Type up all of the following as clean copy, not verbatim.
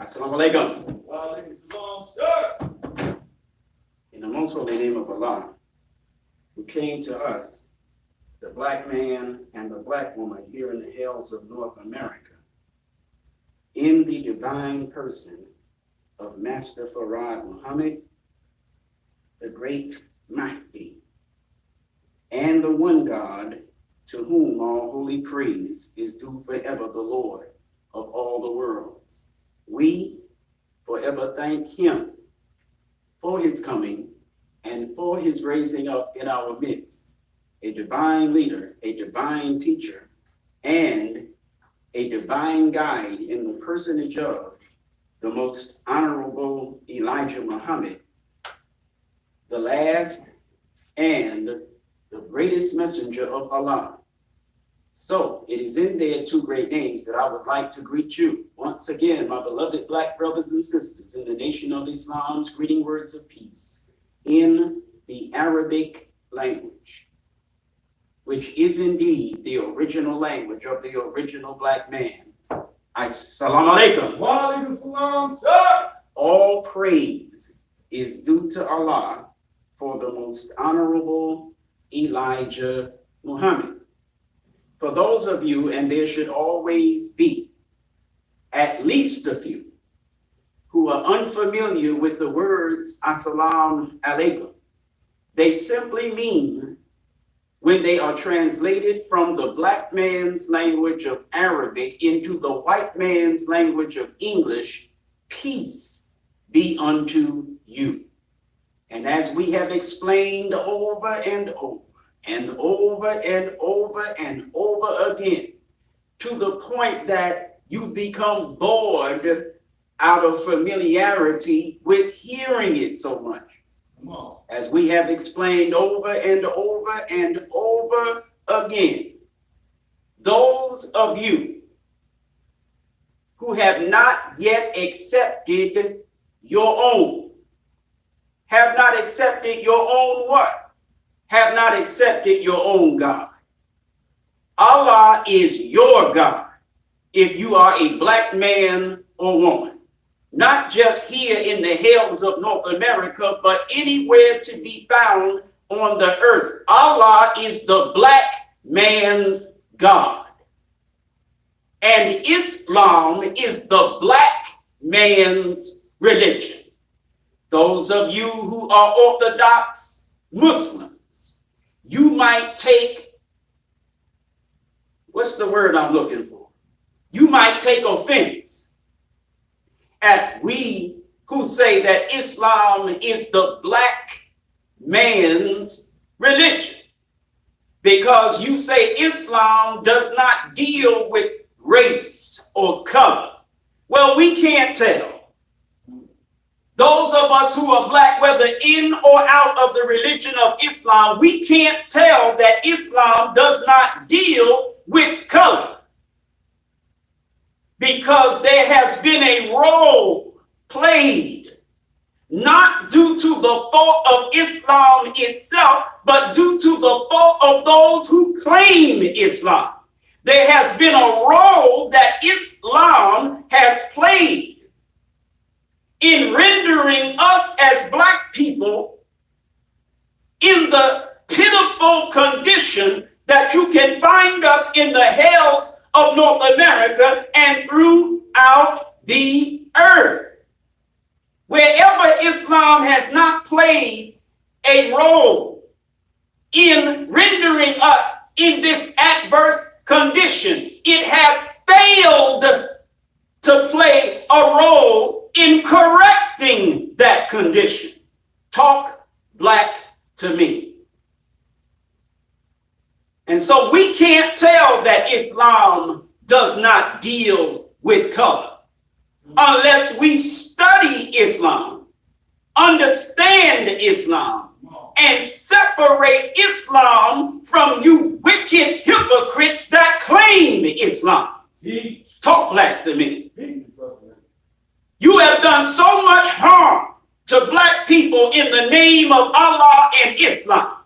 Assalamu alaikum. Walaikum salam, sir. In the most holy name of Allah, who came to us, the black man and the black woman here in the hills of North America, in the divine person of Master Farad Muhammad, the great Mahdi, and the one God to whom all holy praise is due forever, the Lord of all the worlds. We forever thank him for his coming and for his raising up in our midst a divine leader, a divine teacher, and a divine guide in the personage of the most honorable Elijah Muhammad, the last and the greatest messenger of Allah. So it is in their two great names that I would like to greet you once again, my beloved black brothers and sisters in the nation of Islam's greeting words of peace in the Arabic language, which is indeed the original language of the original black man. Assalamu alaikum. Walaikum salam, sir. All praise is due to Allah for the most honorable Elijah Muhammad. For those of you, and there should always be at least a few, who are unfamiliar with the words Assalamu alaikum, they simply mean, when they are translated from the black man's language of Arabic into the white man's language of English, peace be unto you. And as we have explained over and over, and over and over and over again, to the point that you become bored out of familiarity with hearing it so much. Come on. As we have explained over and over and over again, those of you who have not yet accepted your own, have not accepted your own what? Have not accepted your own God. Allah is your God if you are a black man or woman, not just here in the hills of North America, but anywhere to be found on the earth. Allah is the black man's God. And Islam is the black man's religion. Those of you who are Orthodox Muslims, you might take, what's the word I'm looking for? You might take offense at we who say that Islam is the black man's religion, because you say Islam does not deal with race or color. Well, we can't tell. Those of us who are black, whether in or out of the religion of Islam, we can't tell that Islam does not deal with color, because there has been a role played, not due to the fault of Islam itself, but due to the fault of those who claim Islam. There has been a role that Islam has played in rendering us as black people in the pitiful condition that you can find us in the hells of North America and throughout the earth. Wherever Islam has not played a role in rendering us in this adverse condition, it has failed to play a role in correcting that condition. Talk black to me. And so we can't tell that Islam does not deal with color unless we study Islam, understand Islam, and separate Islam from you wicked hypocrites that claim Islam. Talk black to me. You have done so much harm to black people in the name of Allah and Islam.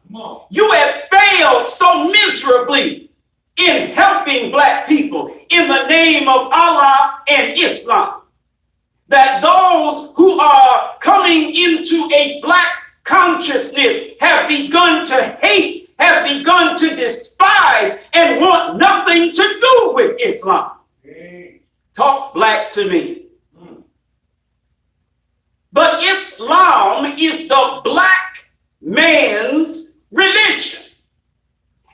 You have failed so miserably in helping black people in the name of Allah and Islam that those who are coming into a black consciousness have begun to hate, have begun to despise, and want nothing to do with Islam. Talk black to me. But Islam is the black man's religion.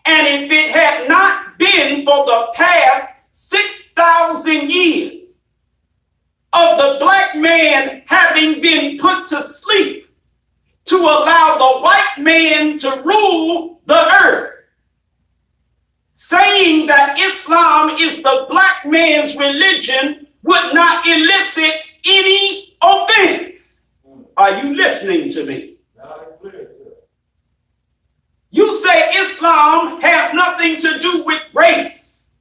And if it had not been for the past 6,000 years of the black man having been put to sleep to allow the white man to rule the earth, saying that Islam is the black man's religion would not elicit any offense. Are you listening to me? You say Islam has nothing to do with race.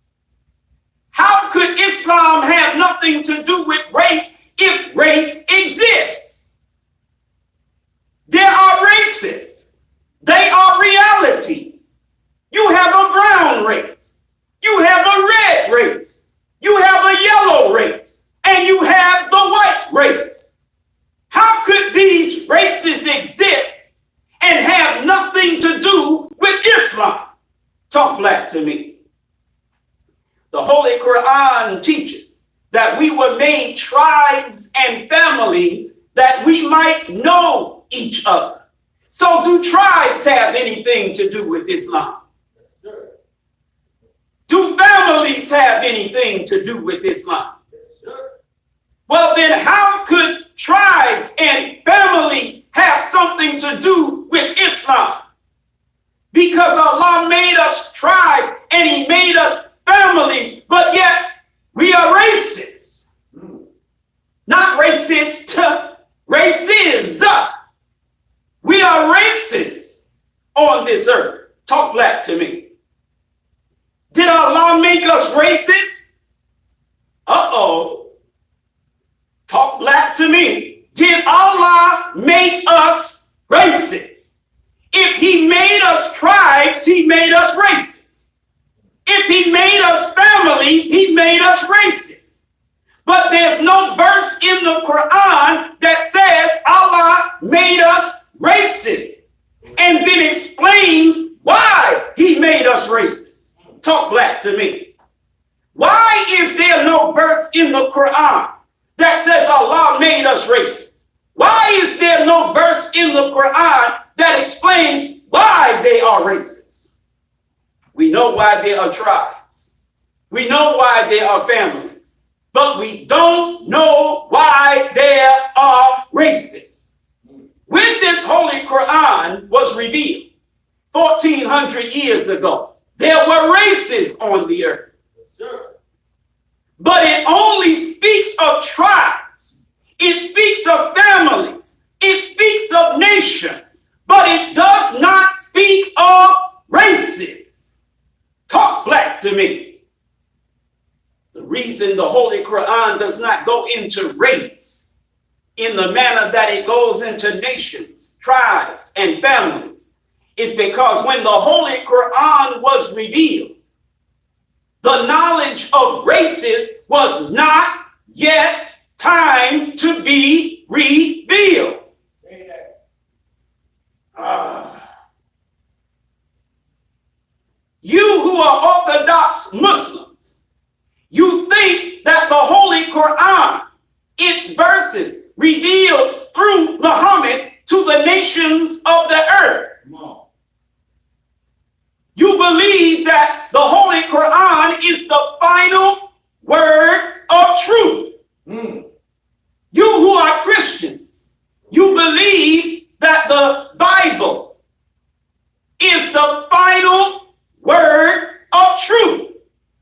How could Islam have nothing to do with race if race exists? There are races. They are realities. You have a brown race. You have a red race. You have a yellow race. And you have the white race. How could these races exist and have nothing to do with Islam? Talk black to me. The Holy Quran teaches that we were made tribes and families that we might know each other. So do tribes have anything to do with Islam? Do families have anything to do with Islam? Well, then how could tribes and families have something to do with Islam? Because Allah made us tribes and he made us families, but yet we are racists. Not racist, races. We are racists on this earth. Talk black to me. Did Allah make us racist? Uh-oh. Talk black to me. Did Allah make us racist? If he made us tribes, he made us racist. If he made us families, he made us racist. But there's no verse in the Quran that says Allah made us racist and then explains why he made us racist. Talk black to me. Why is there no verse in the Quran that says Allah made us racist? Why is there no verse in the Quran that explains why they are racist? We know why they are tribes. We know why they are families. But we don't know why they are racist. When this Holy Quran was revealed 1,400 years ago, there were races on the earth. But it only speaks of tribes. It speaks of families. It speaks of nations. But it does not speak of races. Talk black to me. The reason the Holy Quran does not go into race in the manner that it goes into nations, tribes, and families is because when the Holy Quran was revealed, the knowledge of races was not yet time to be revealed. You who are Orthodox Muslims, you think that the Holy Quran, its verses revealed through Muhammad to the nations of the earth. You believe that the Holy Quran is the final word of truth. You who are Christians, you believe that the Bible is the final word of truth.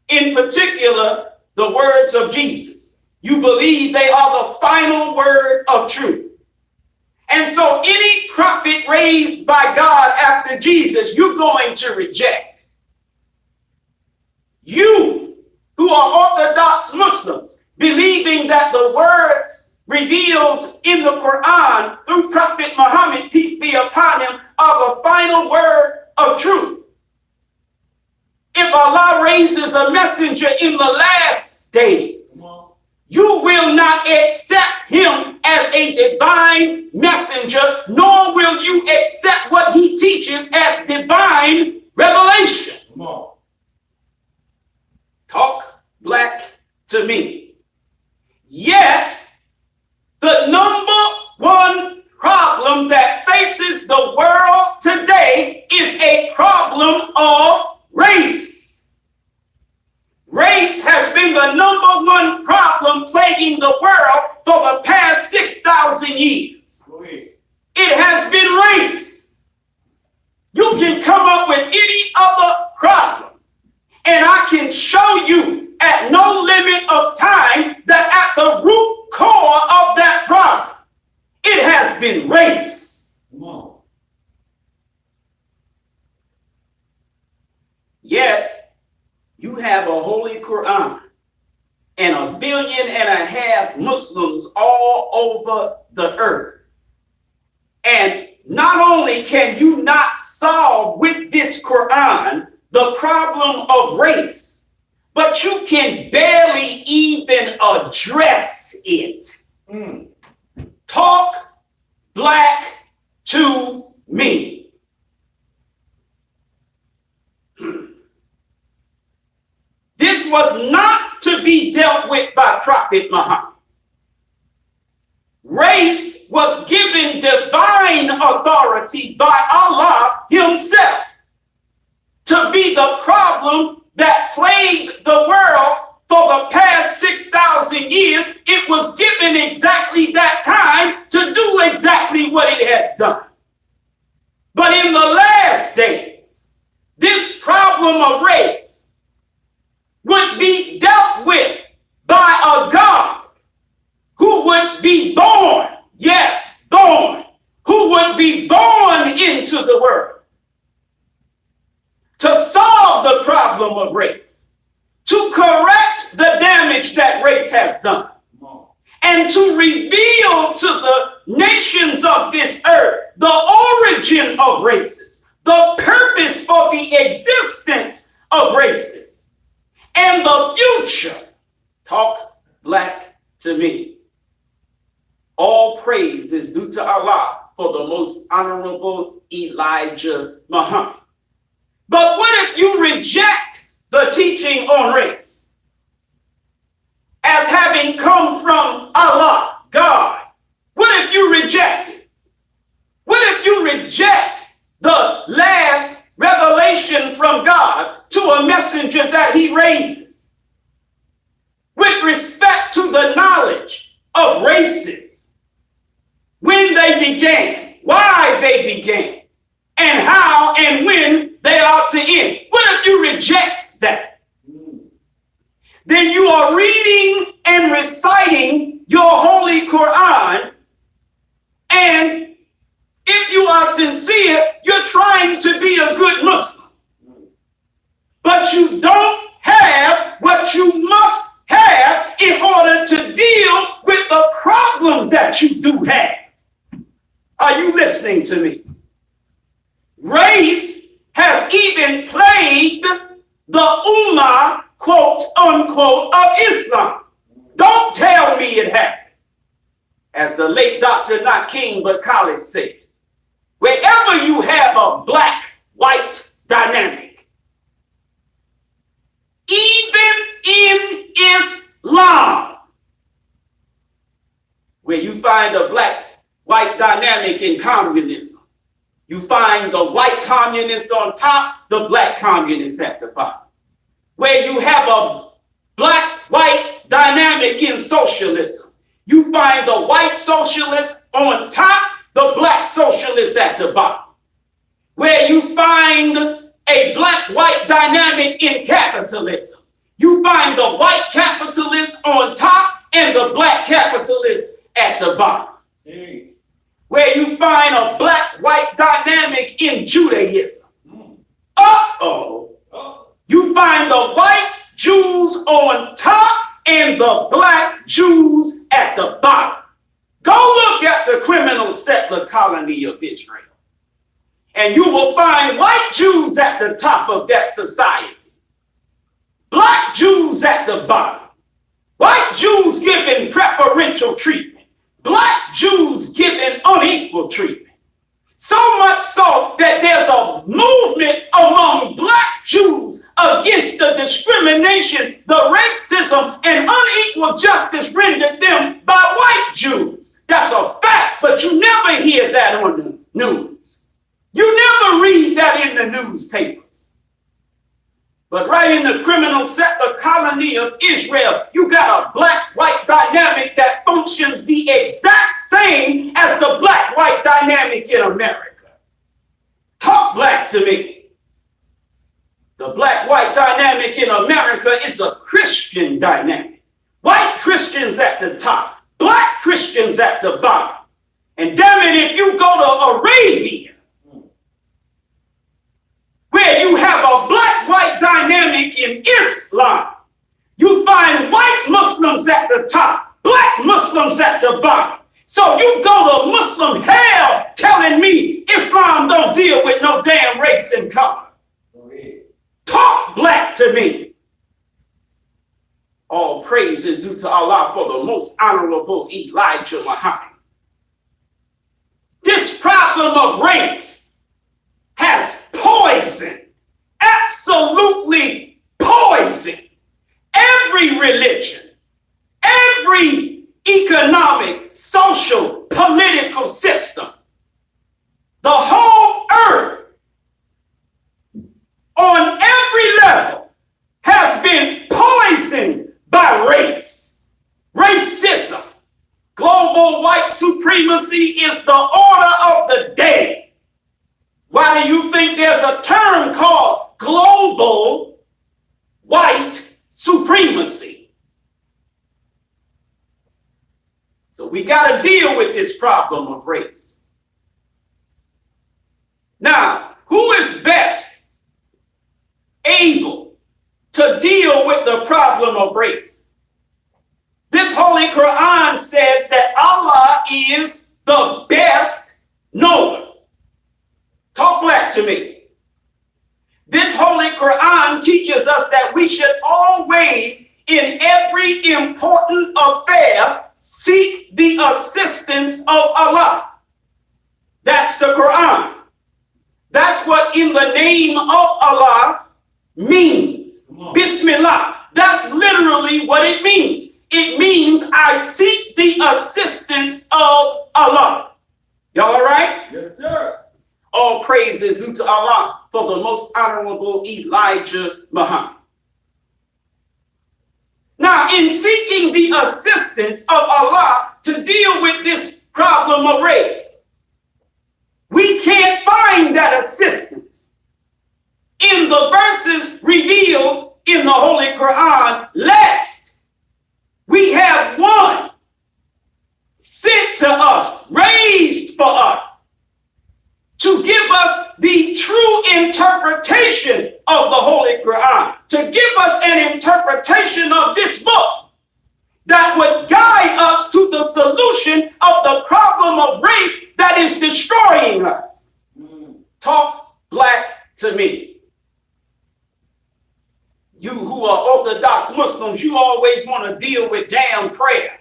In particular, the words of Jesus. You believe they are the final word of truth. And so any prophet raised by God after Jesus, you're going to reject. You who are Orthodox Muslims, believing that the words revealed in the Quran through Prophet Muhammad, peace be upon him, are the final word of truth. If Allah raises a messenger in the last days, You will not accept him as a divine messenger, nor will you accept what he teaches as divine revelation. Come on. Talk black to me. Yet, the number one problem that faces the world today is a problem of race. Race has been the number one problem plaguing the world for the past 6,000 years. Go ahead. It has been race. You can come up with any other problem, and I can show you at no limit of time that at the root core of that problem, it has been race. Come on. Yet, you have a Holy Quran and 1.5 billion Muslims all over the earth. And not only can you not solve with this Quran the problem of race, but you can barely even address it. Talk black to me. This was not to be dealt with by Prophet Muhammad. Race was given divine authority by Allah himself to be the problem that plagued the world for the past 6,000 years. It was given exactly that time to do exactly what it has done. But in the last days, this problem of race would be dealt with by a God who would be born, yes, born, who would be born into the world to solve the problem of race, to correct the damage that race has done, and to reveal to the nations of this earth the origin of races, the purpose for the existence of races, and the future. Talk black to me. All praise is due to Allah for the most honorable Elijah Muhammad. But what if you reject the teaching on race as having come from Allah, God? What if you reject it? What if you reject the last revelation from God to a messenger that he raises with respect to the knowledge of races, when they began, why they began, and how and when they ought to end? What if you reject that? Then you are reading and reciting your Holy Quran, and if you are sincere, you're trying to be a good Muslim. But you don't have what you must have in order to deal with the problem that you do have. Are you listening to me? Race has even plagued the Ummah, quote unquote, of Islam. Don't tell me it hasn't. As the late Dr. Nakeem but Khalid said, wherever you have a black-white dynamic, even in Islam, where you find a black-white dynamic in communism, you find the white communists on top, the black communists at the bottom. Where you have a black-white dynamic in socialism, you find the white socialists on top, the black socialists at the bottom. Where you find a black-white dynamic in capitalism, you find the white capitalists on top and the black capitalists at the bottom. Where you find a black-white dynamic in Judaism. You find the white Jews on top and the black Jews at the bottom. Go look at the criminal settler colony of Israel, and you will find white Jews at the top of that society, black Jews at the bottom. White Jews given preferential treatment. Black Jews given unequal treatment. So much so that there's a movement among black Jews against the discrimination, the racism, and unequal justice rendered them by white Jews. That's a fact, but you never hear that on the news. You never read that in the newspapers. But right in the criminal settler colony of Israel, you got a black-white dynamic that functions the exact same as the black-white dynamic in America. Talk black to me. The black-white dynamic in America is a Christian dynamic. White Christians at the top, black Christians at the bottom. And damn it, if you go to Arabia, where you have a black-white dynamic in Islam, you find white Muslims at the top, black Muslims at the bottom. So you go to Muslim hell telling me Islam don't deal with no damn race and color. Talk black to me. All praise is due to Allah for the most honorable Elijah Muhammad. This problem of race has poison, absolutely poison, every religion, every economic, social, political system. The whole earth, on every level, has been poisoned by race, racism. Global white supremacy is the order of the day. Why do you think there's a term called global white supremacy? So we got to deal with this problem of race. Now, who is best able to deal with the problem of race? This Holy Quran says that Allah is the best knower. Talk black to me. This Holy Quran teaches us that we should always, in every important affair, seek the assistance of Allah. That's the Quran. That's what in the name of Allah means. Bismillah. That's literally what it means. It means I seek the assistance of Allah. Y'all all right? Yes, sir. All praise is due to Allah for the most honorable Elijah Muhammad. Now, in seeking the assistance of Allah to deal with this problem of race, we can't find that assistance in the verses revealed in the Holy Quran, lest we have one sent to us, raised for us, to give us the true interpretation of the Holy Quran, to give us an interpretation of this book that would guide us to the solution of the problem of race that is destroying us. Talk black to me. You who are Orthodox Muslims, you always want to deal with damn prayer.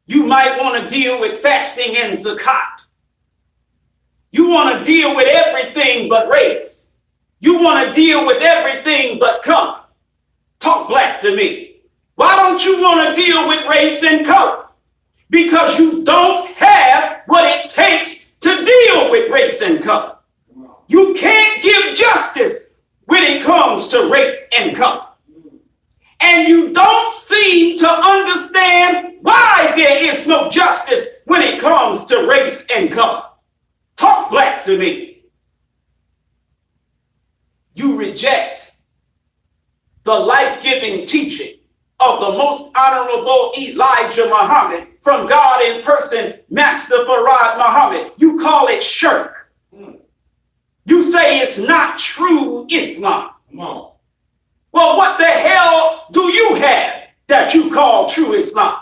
You might want to deal with fasting and zakat. You want to deal with everything but race. You want to deal with everything but color. Talk black to me. Why don't you want to deal with race and color? Because you don't have what it takes to deal with race and color. You can't give justice when it comes to race and color. And you don't seem to understand why there is no justice when it comes to race and color. Talk black to me. You reject the life-giving teaching of the most honorable Elijah Muhammad from God in person, Master Farad Muhammad. You call it shirk. You say it's not true Islam. Come on. Well, what the hell do you have that you call true Islam?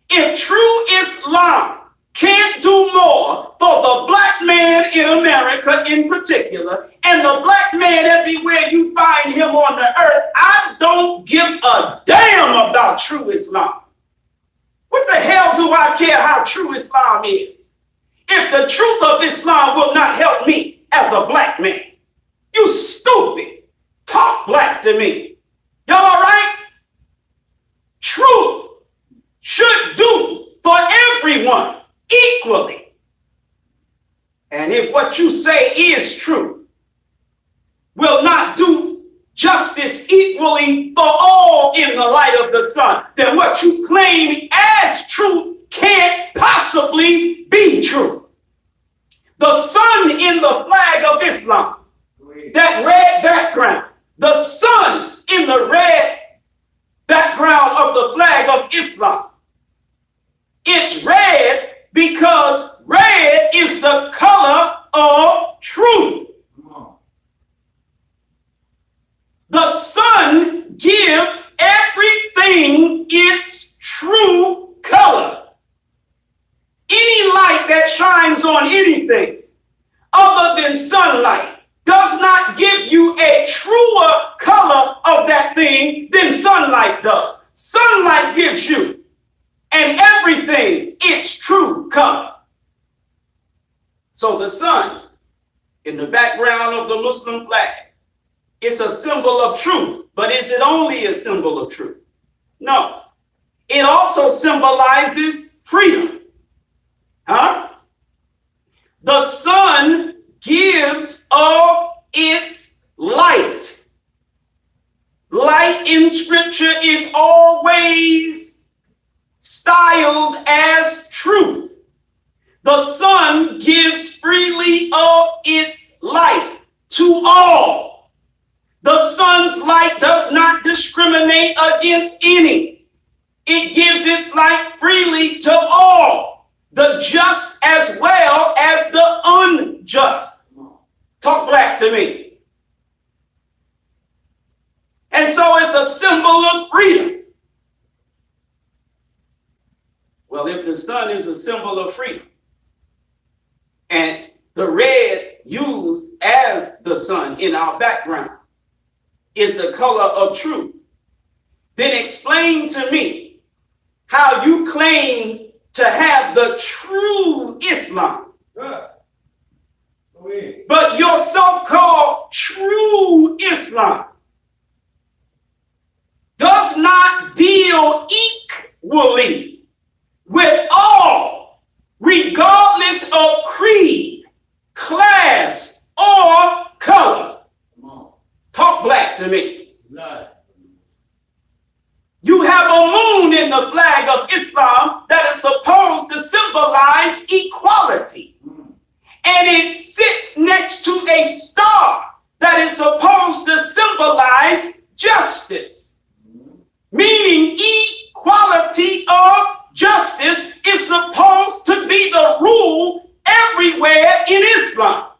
If true Islam can't do more for the black man in America in particular, and the black man everywhere you find him on the earth. I don't give a damn about true Islam. What the hell do I care how true Islam is if the truth of Islam will not help me as a black man? You stupid. Talk black to me. Y'all all right? Truth should do for everyone equally. And if what you say is true, will not do justice equally for all in the light of the sun, then what you claim as truth can't possibly be true. The sun in the flag of Islam, that red background, the sun in the red background of the flag of Islam, it's red because red is the color of truth. The sun gives everything its true color. Any light that shines on anything other than sunlight does not give you a truer color of that thing than sunlight does. Sunlight gives you and everything its true color. So the sun in the background of the Muslim flag, it's a symbol of truth, but is it only a symbol of truth? No. It also symbolizes freedom. Huh? The sun gives of its light. Light in scripture is always styled as truth. The sun gives freely of its light to all. The sun's light does not discriminate against any. It gives its light freely to all, the just as well as the unjust. Talk black to me. And so it's a symbol of freedom. Well, if the sun is a symbol of freedom, and the red used as the sun in our background is the color of truth, then explain to me how you claim to have the true Islam, but your so-called true Islam does not deal equally with all, regardless of creed, class, or color. Talk black to me. You have a moon in the flag of Islam that is supposed to symbolize equality. And it sits next to a star that is supposed to symbolize justice. Meaning equality of justice is supposed to be the rule everywhere in Islam.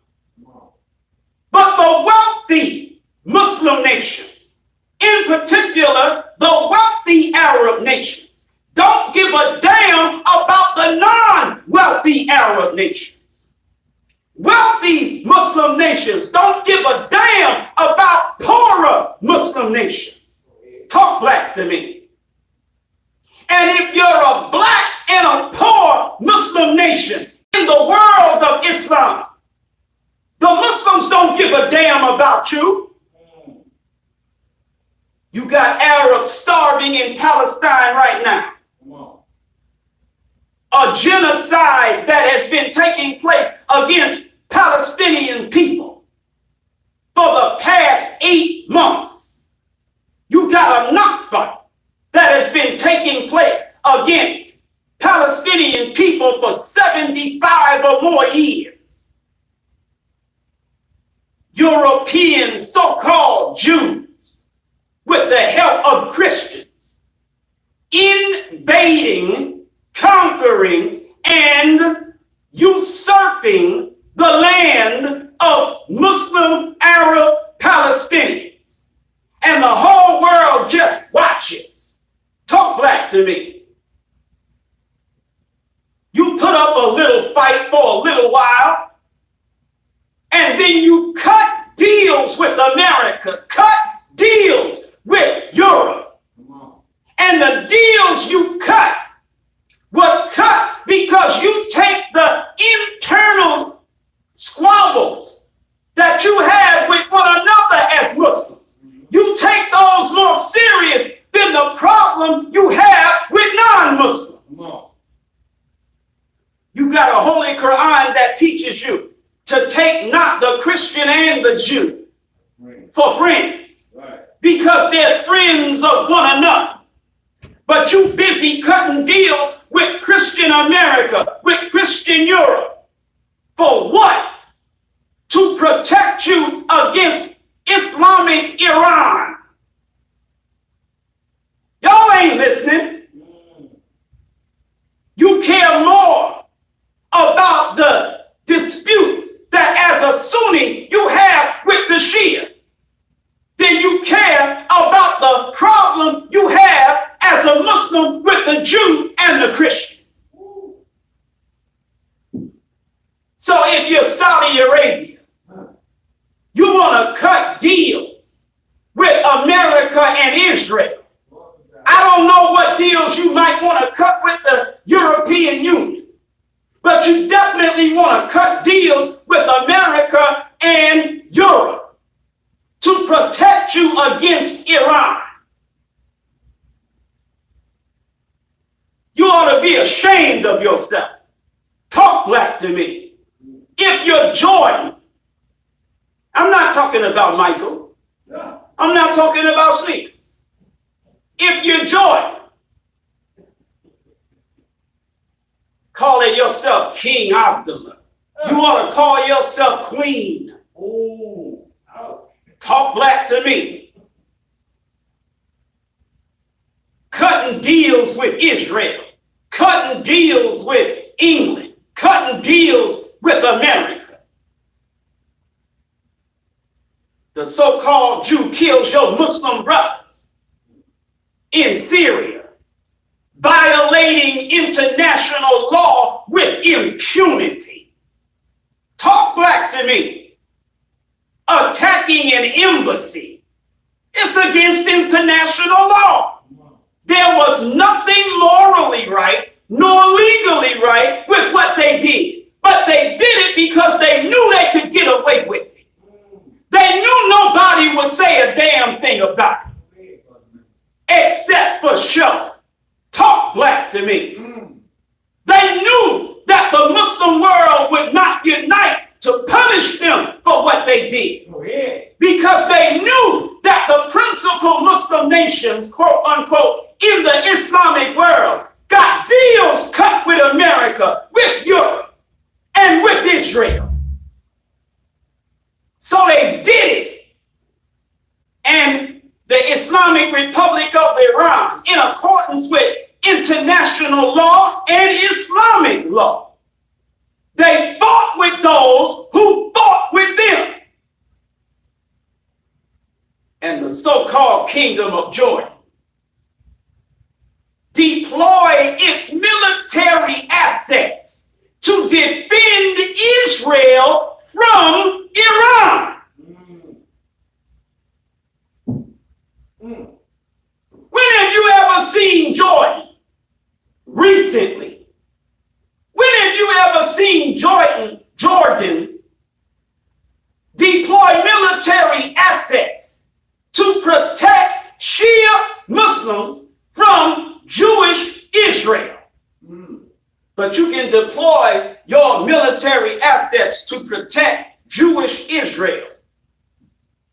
But the wealthy Muslim nations, in particular, the wealthy Arab nations, don't give a damn about the non-wealthy Arab nations. Wealthy Muslim nations don't give a damn about poorer Muslim nations. Talk black to me. And if you're a black and a poor Muslim nation in the world of Islam, the Muslims don't give a damn about you. You got Arabs starving in Palestine right now. A genocide that has been taking place against Palestinian people for the past 8 months. You got a Nakba that has been taking place against Palestinian people for 75 or more years. European so-called Jews, with the help of Christians, invading, conquering, and usurping the land of Muslim Arab Palestinians. And the whole world just watches. Talk black to me. You put up a And then you cut deals with America, cut deals with Europe. And the deals you cut were cut because you take the internal squabbles that you have with one another as Muslims. You take those more serious than the problem you have with non-Muslims. You got a Holy Quran that teaches you to take not the Christian and the Jew for friends, because they're friends of one another. But you busy cutting deals with Christian America, with Christian Europe. For what? To protect you against Islamic Iran. Y'all ain't listening. You care more about the dispute that as a Sunni you have with the Shia than you care about the problem you have as a Muslim with the Jew and the Christian. So if you're Saudi Arabia, you want to cut deals with America and Israel. I don't know what deals you might want to cut with the European Union, but you definitely want to cut deals with America and Europe to protect you against Iran. You ought to be ashamed of yourself. Talk black to me. If you're Jordan, I'm not talking about Michael. I'm not talking about sneakers. If you're Jordan, calling yourself King Abdullah, you ought to call yourself Queen. Talk black to me. Cutting deals with Israel, cutting deals with England, cutting deals with America. The so-called Jew kills your Muslim brothers in Syria, violating international law with impunity. Talk black to me. Attacking an embassy, it's against international law. There was nothing morally right nor legally right with what they did, but they did it because they knew they could get away with it. They knew nobody would say a damn thing about it except for show. Talk black to me. They knew that the Muslim world would not unite to punish them for what they did, because they knew that the principal Muslim nations, quote unquote, in the Islamic world got deals cut with America, with Europe, and with Israel. So they did it. And the Islamic Republic of Iran, in accordance with international law and Islamic law, they fought with those who fought with them. And the so-called Kingdom of Jordan deployed its military assets to defend Israel from Iran. When have you ever seen Jordan recently? When have you ever seen Jordan deploy military assets to protect Shia Muslims from Jewish Israel? But you can deploy your military assets to protect Jewish Israel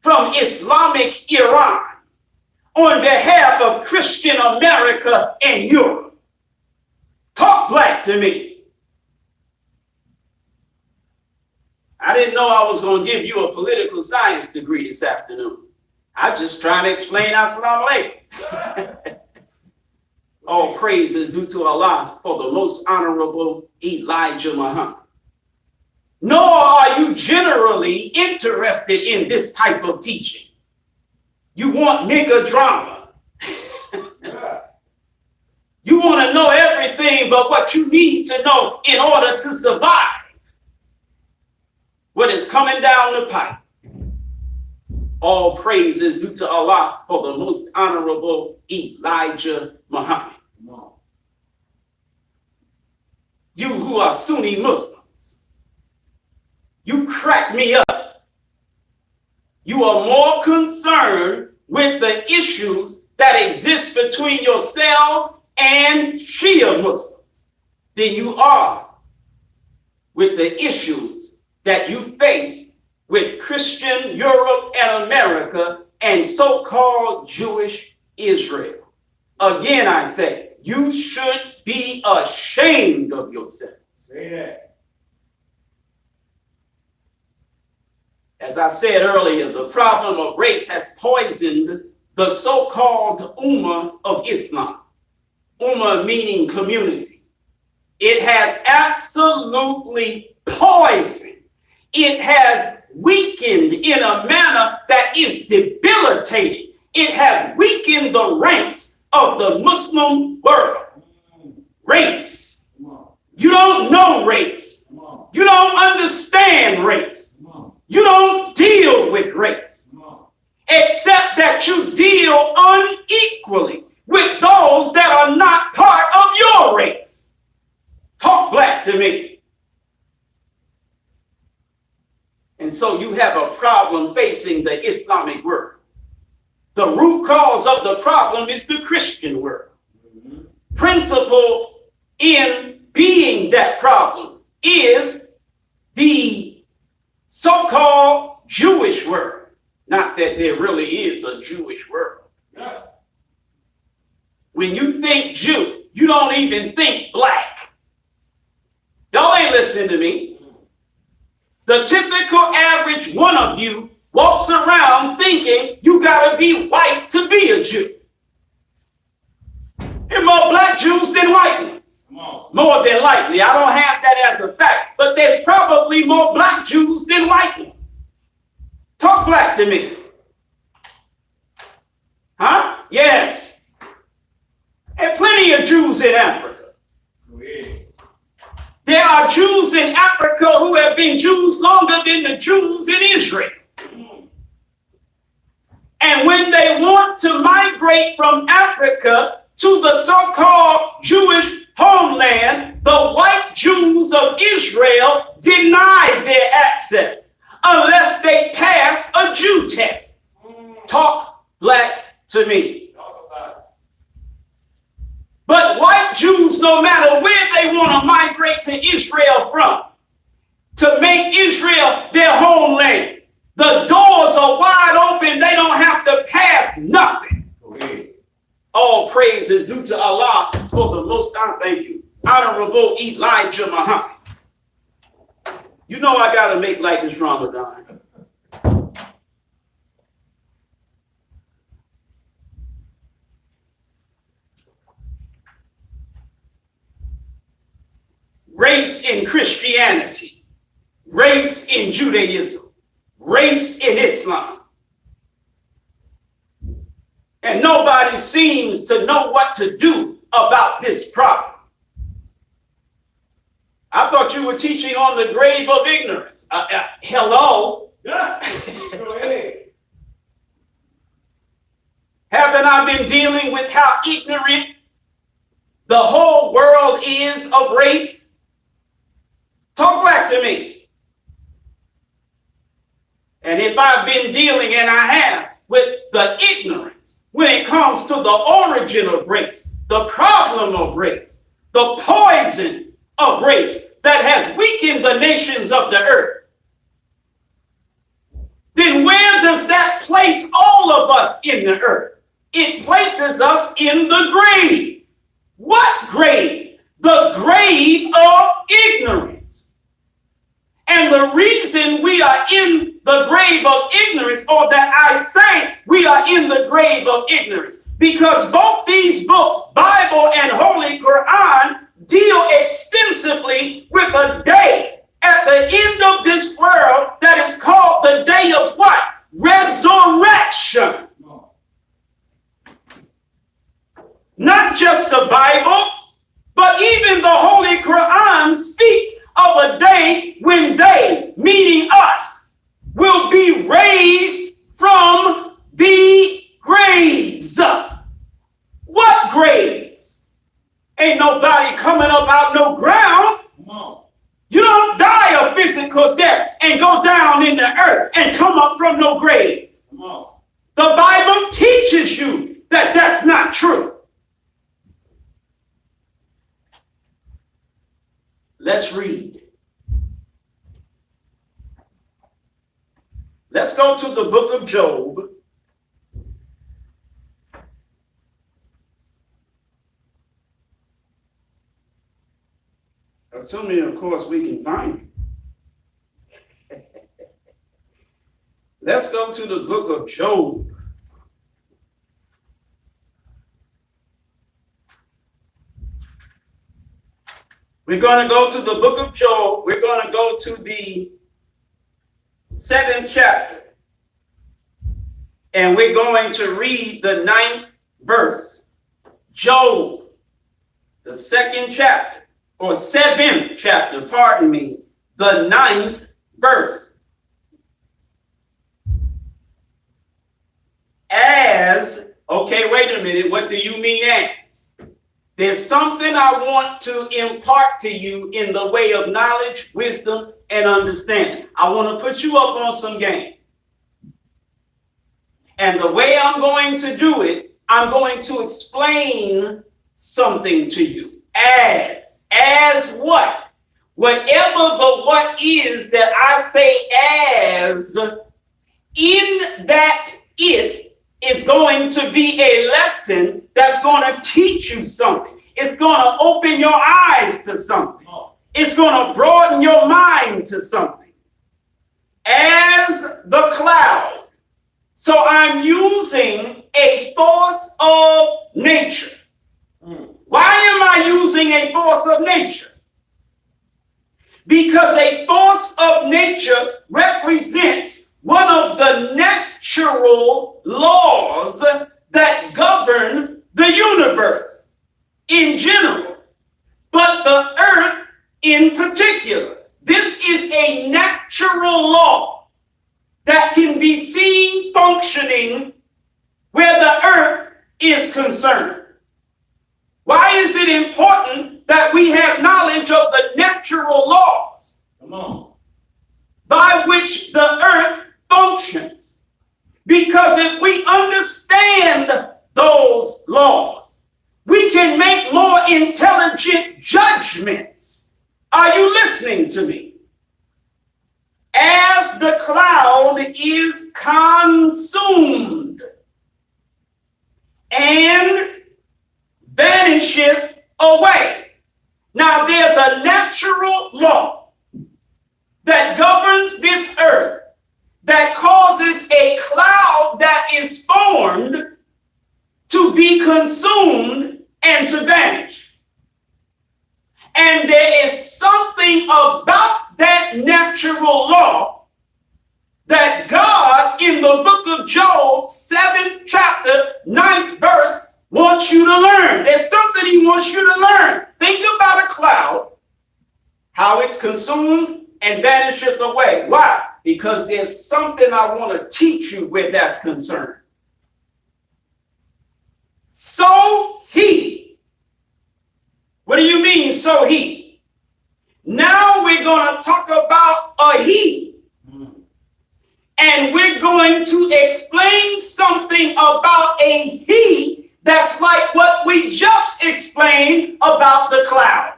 from Islamic Iran on behalf of Christian America and Europe. Talk black to me. I didn't know I was going to give you a political science degree this afternoon. I'm just trying to explain Assalamu alaikum. All praise is due to Allah for the most honorable Elijah Muhammad. Nor are you generally interested in this type of teaching. You want nigger drama. You want to know everything but what you need to know in order to survive. what is coming down the pipe. All praise is due to Allah for the most honorable Elijah Muhammad. Come on. You who are Sunni Muslims, you crack me up. You are more concerned with the issues that exist between yourselves and Shia Muslims than you are with the issues that you face with Christian Europe and America and so-called Jewish Israel. Again, I say, you should be ashamed of yourself. Say that. As I said earlier, the problem of race has poisoned the so-called Ummah of Islam. Ummah meaning community. It has absolutely poisoned. It has weakened in a manner that is debilitating. It has weakened the ranks of the Muslim world. Race. You don't know race. You don't understand race. You don't deal with race. Except that you deal unequally with those that are not part of your race. Talk black to me. And so you have a problem facing the Islamic world. The root cause of the problem is the Christian world. Principle in being that problem is the so-called Jewish world. Not that there really is a Jewish world. Yeah. When you think Jew, you don't even think black. Y'all ain't listening to me. The typical average one of you walks around thinking you gotta be white to be a Jew. There are more black Jews than white ones. More than likely. I don't have that as a fact, but there's probably more black Jews than white ones. Talk black to me. Huh? Yes. And plenty of Jews in Africa. There are Jews in Africa who have been Jews longer than the Jews in Israel. And when they want to migrate from Africa to the so-called Jewish homeland, the white Jews of Israel deny their access unless they pass a Jew test. Talk black to me. But white Jews, no matter where they want to migrate to Israel from, to make Israel their homeland, the doors are wide open. They don't have to pass nothing. All praise is due to Allah for the most honorable Elijah Muhammad. You know I got to make like this Ramadan. Race in Christianity, race in Judaism, race in Islam. And nobody seems to know what to do about this problem. I thought you were teaching on the grave of ignorance. Hello? Yeah. Go ahead. Haven't I been dealing with how ignorant the whole world is of race? Talk back to me. And if I've been dealing, and I have, with the ignorance when it comes to the origin of race, the problem of race, the poison of race that has weakened the nations of the earth, then where does that place all of us in the earth? It places us in the grave. What grave? The grave of ignorance. And the reason we are in the grave of ignorance, or that I say we are in the grave of ignorance, because both these books, Bible and Holy Quran, deal extensively with a day at the end of this world that is called the day of what? Resurrection. Not just the Bible, but even the Holy Quran speaks of a day when they, meaning us, nobody coming up out no ground. Come on. You don't die a physical death and go down in the earth and come up from no grave. Come on. The Bible teaches you that that's not true. Let's read. Let's go to the book of Job. Assuming, of course, we can find it. Let's go to the book of Job. We're going to go to the book of Job. We're going to go to the 7th chapter. And we're going to read the 9th verse. Job, the 2nd chapter, or 7th chapter, pardon me, the 9th verse. Okay, wait a minute. What do you mean as? There's something I want to impart to you in the way of knowledge, wisdom, and understanding. I want to put you up on some game. And the way I'm going to do it, I'm going to explain something to you. As what? Whatever the what is that I say as, in that it is going to be a lesson that's going to teach you something. It's going to open your eyes to something. It's going to broaden your mind to something. As the cloud. So I'm using a force of nature. Why am I using a force of nature? Because a force of nature represents one of the natural laws that govern the universe in general, but the earth in particular. This is a natural law that can be seen functioning where the earth is concerned. Why is it important that we have knowledge of the natural laws by which the earth functions? Because if we understand those laws, we can make more intelligent judgments. Are you listening to me? As the cloud is consumed and vanisheth away. Now there's a natural law that governs this earth that causes a cloud that is formed to be consumed and to vanish. And there is something about that natural law that God in the book of Job, 7th chapter, 9th verse, wants you to learn. There's something he wants you to learn. Think about a cloud, how it's consumed and vanisheth away. Why? Because there's something I want to teach you where that's concerned. So he. What do you mean, so he? Now we're going to talk about a he. And we're going to explain something about a he that's like what we just explained about the cloud.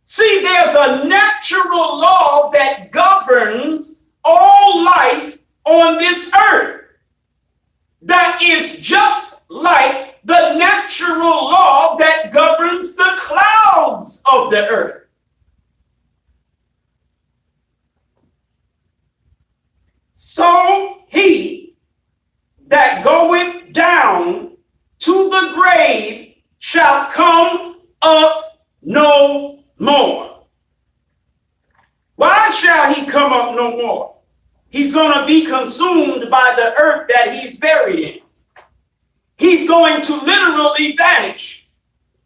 See, there's a natural law that governs all life on this earth that is just like the natural law that governs the clouds of the earth. So he that goeth down to the grave shall come up no more. Why shall he come up no more? He's going to be consumed by the earth that he's buried in. He's going to literally vanish.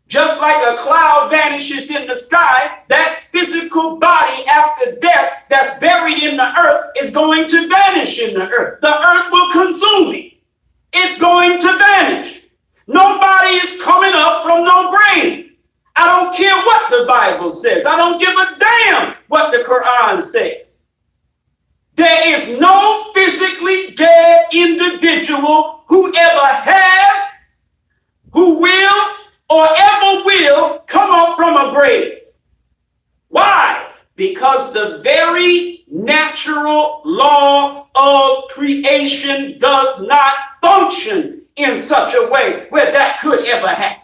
Just like a cloud vanishes in the sky, that physical body after death that's buried in the earth is going to vanish in the earth. The earth will consume it. It's going to vanish. Nobody is coming up from no grave. I don't care what the Bible says. I don't give a damn what the Quran says. There is no physically dead individual who ever has, who will, or ever will come up from a grave. Why? Because the very natural law of creation does not function in such a way where that could ever happen.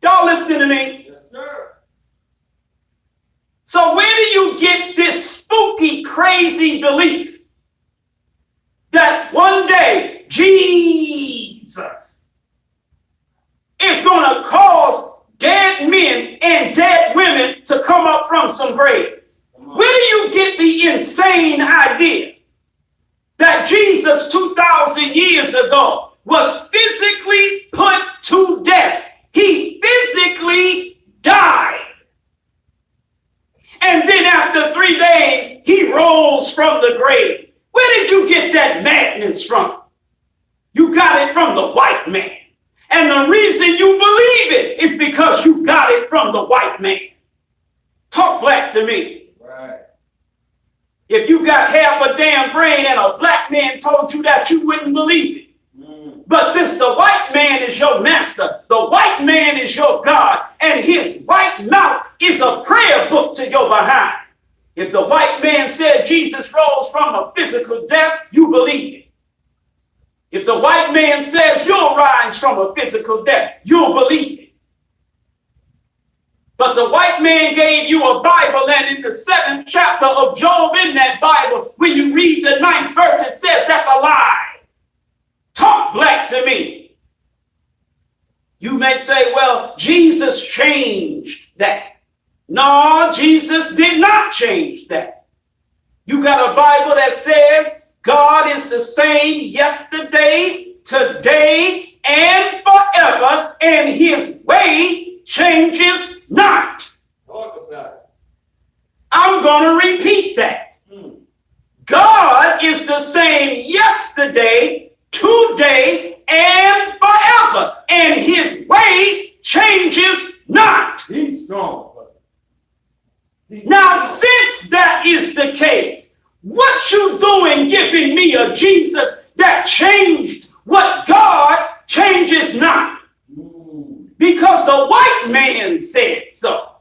Y'all listening to me? Yes, sir. So where do you get this spooky, crazy belief that one day Jesus is going to cause dead men and dead women to come up from some graves? Where do you get the insane idea that Jesus 2,000 years ago was physically put to death? He physically died. And then after 3 days, he rose from the grave. Where did you get that madness from? You got it from the white man. And the reason you believe it is because you got it from the white man. Talk black to me. Right. If you got half a damn brain and a black man told you that, you wouldn't believe it. But since the white man is your master, the white man is your God, and his white mouth is a prayer book to your behind. If the white man said Jesus rose from a physical death, you believe it. If the white man says you'll rise from a physical death, you'll believe it. But the white man gave you a Bible, and in the 7th chapter of Job in that Bible, when you read the 9th verse, it says that's a lie. Talk black to me. You may say, well, Jesus changed that. No, Jesus did not change that. You got a Bible that says God is the same yesterday, today, and forever, and his way changes not. Talk about it. I'm going to repeat that. God is the same yesterday, today, and forever, and his way changes not. He's strong, brother. Now, since that is the case, what you doing giving me a Jesus that changed what God changes not? Because the white man said so.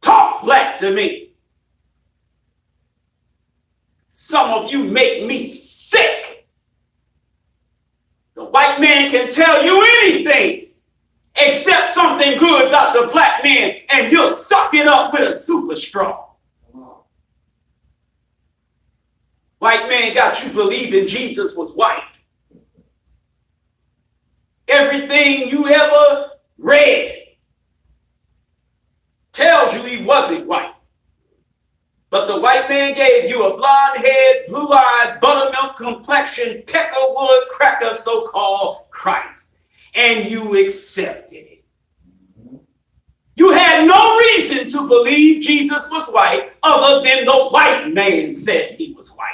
Talk black to me. Some of you make me sick. The white man can tell you anything except something good about the black man, and you'll suck it up with a super straw. White man got you believing Jesus was white. Everything you ever read tells you he wasn't white. But the white man gave you a blonde head, blue-eyed, buttermilk complexion, peckerwood cracker, so-called Christ. And you accepted it. You had no reason to believe Jesus was white other than the white man said he was white.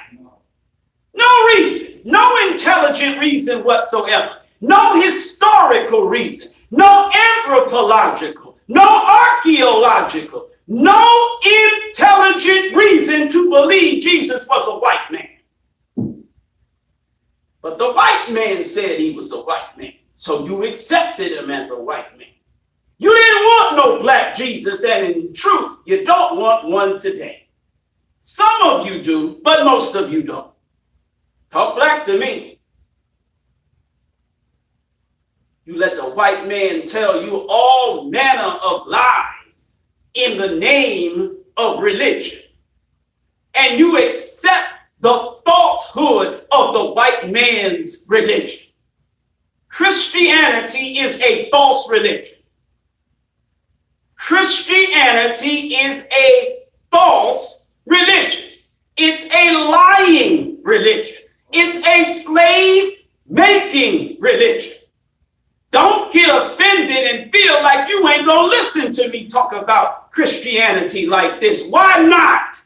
No reason, no intelligent reason whatsoever, no historical reason, no anthropological, no archaeological, no intelligent reason to believe Jesus was a white man. But the white man said he was a white man, so you accepted him as a white man. You didn't want no black Jesus, and in truth, you don't want one today. Some of you do, but most of you don't. Talk black to me. You let the white man tell you all manner of lies in the name of religion. And you accept the falsehood of the white man's religion. Christianity is a false religion. Christianity is a false religion. It's a lying religion. It's a slave-making religion. Don't get offended and feel like you ain't gonna listen to me talk about Christianity like this. Why not?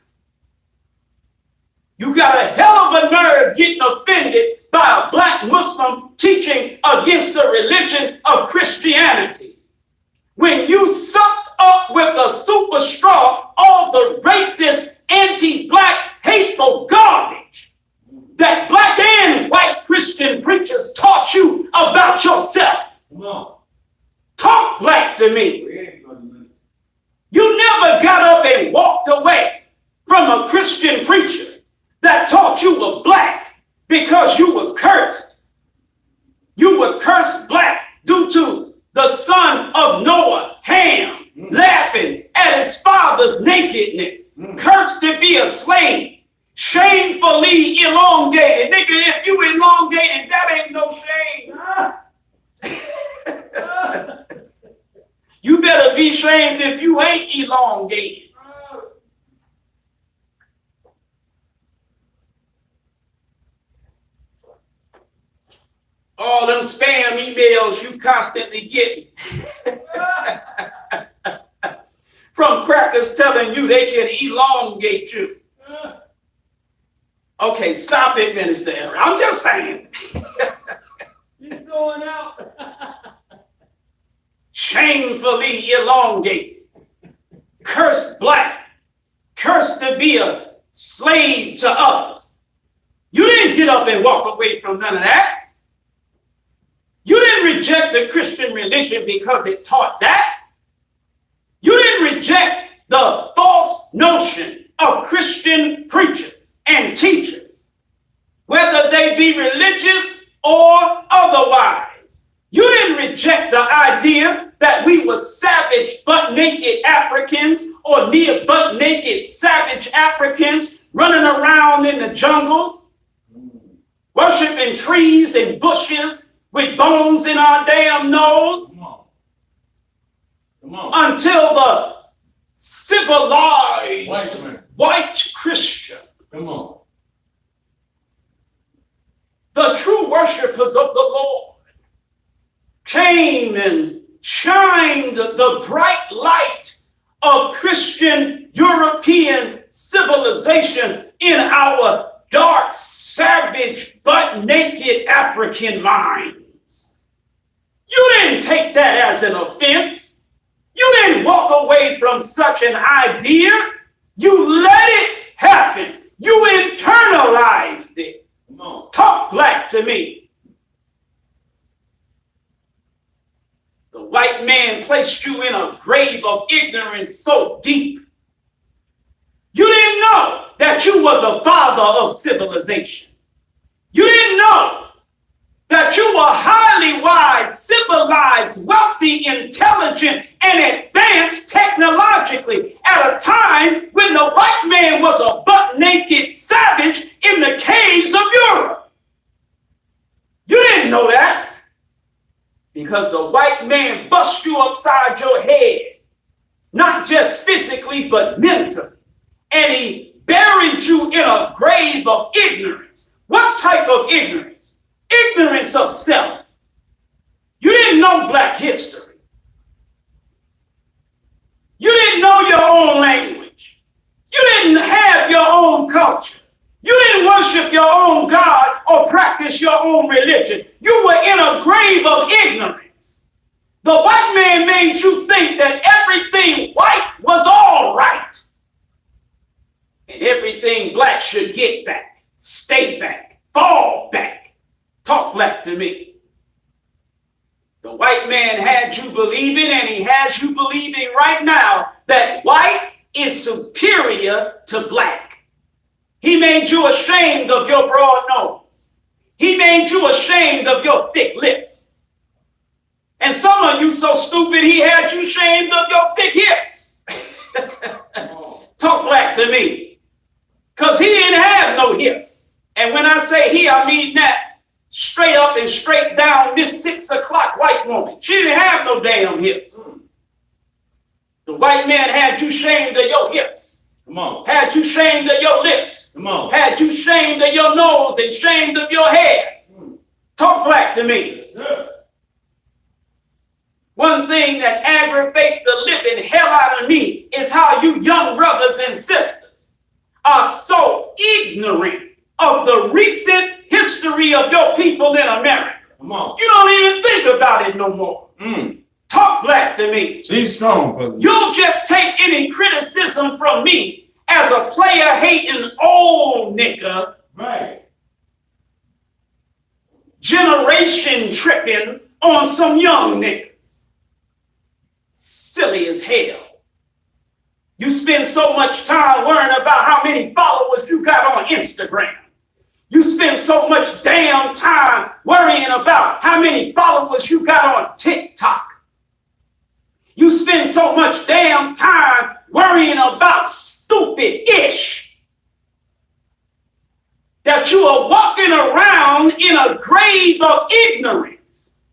You got a hell of a nerve getting offended by by a black Muslim teaching against the religion of Christianity. When you sucked up with a super straw all the racist, anti-black, hateful garbage that black and white Christian preachers taught you about yourself. Come on. Talk black to me. We ain't gonna miss. You never got up and walked away from a Christian preacher that taught you were black because you were cursed. You were cursed black due to the son of Noah, Ham, laughing at his father's nakedness, cursed to be a slave, shamefully elongated. Nigga, if you elongated, that ain't no shame. You better be shamed if you ain't elongated. All them spam emails you constantly get from crackers telling you they can elongate you. Okay, stop it, Minister Eric. I'm just saying. You're showing out. Shamefully elongated. Cursed black. Cursed to be a slave to others. You didn't get up and walk away from none of that. You didn't reject the Christian religion because it taught that. You didn't reject the false notion of Christian preachers and teachers, whether they be religious or otherwise. You didn't reject the idea that we were savage, butt-naked Africans or near butt-naked savage Africans running around in the jungles, worshiping trees and bushes, with bones in our damn nose. Come on. Come on. Until the civilized white Christian, Come on. the true worshipers of the Lord, came and shined the bright light of Christian European civilization in our dark, savage, butt-naked African minds. You didn't take that as an offense. You didn't walk away from such an idea. You let it happen. You internalized it. Come on. Talk black to me. The white man placed you in a grave of ignorance so deep. You didn't know that you were the father of civilization. You didn't know that you were highly wise, civilized, wealthy, intelligent, and advanced technologically at a time when the white man was a butt-naked savage in the caves of Europe. You didn't know that because the white man bust you upside your head, not just physically, but mentally. And he buried you in a grave of ignorance. What type of ignorance? Ignorance of self. You didn't know black history. You didn't know your own language. You didn't have your own culture. You didn't worship your own God or practice your own religion. You were in a grave of ignorance. The white man made you think that everything white was all right. And everything black should get back, stay back, fall back. Talk black to me. The white man had you believing, and he has you believing right now, that white is superior to black. He made you ashamed of your broad nose. He made you ashamed of your thick lips. And some of you so stupid, he had you ashamed of your thick hips. Talk black to me. Because he didn't have no hips. And when I say he, I mean that straight up and straight down, Miss 6 o'clock white woman. She didn't have no damn hips. The white man had you shamed of your hips. Come on. Had you shamed of your lips. Come on. Had you shamed of your nose and shamed of your hair. Talk black to me. Yes, sir. One thing that aggravates the living hell out of me is how you young brothers and sisters are so ignorant of the recent history of your people in America. Come on. You don't even think about it no more. Talk black to me. Be strong, brother. You'll just take any criticism from me as a player hating old nigga, Right. generation tripping on some young niggas. Silly as hell. You spend so much time worrying about how many followers you got on Instagram. You spend so much damn time worrying about how many followers you got on TikTok. You spend so much damn time worrying about stupid ish that you are walking around in a grave of ignorance.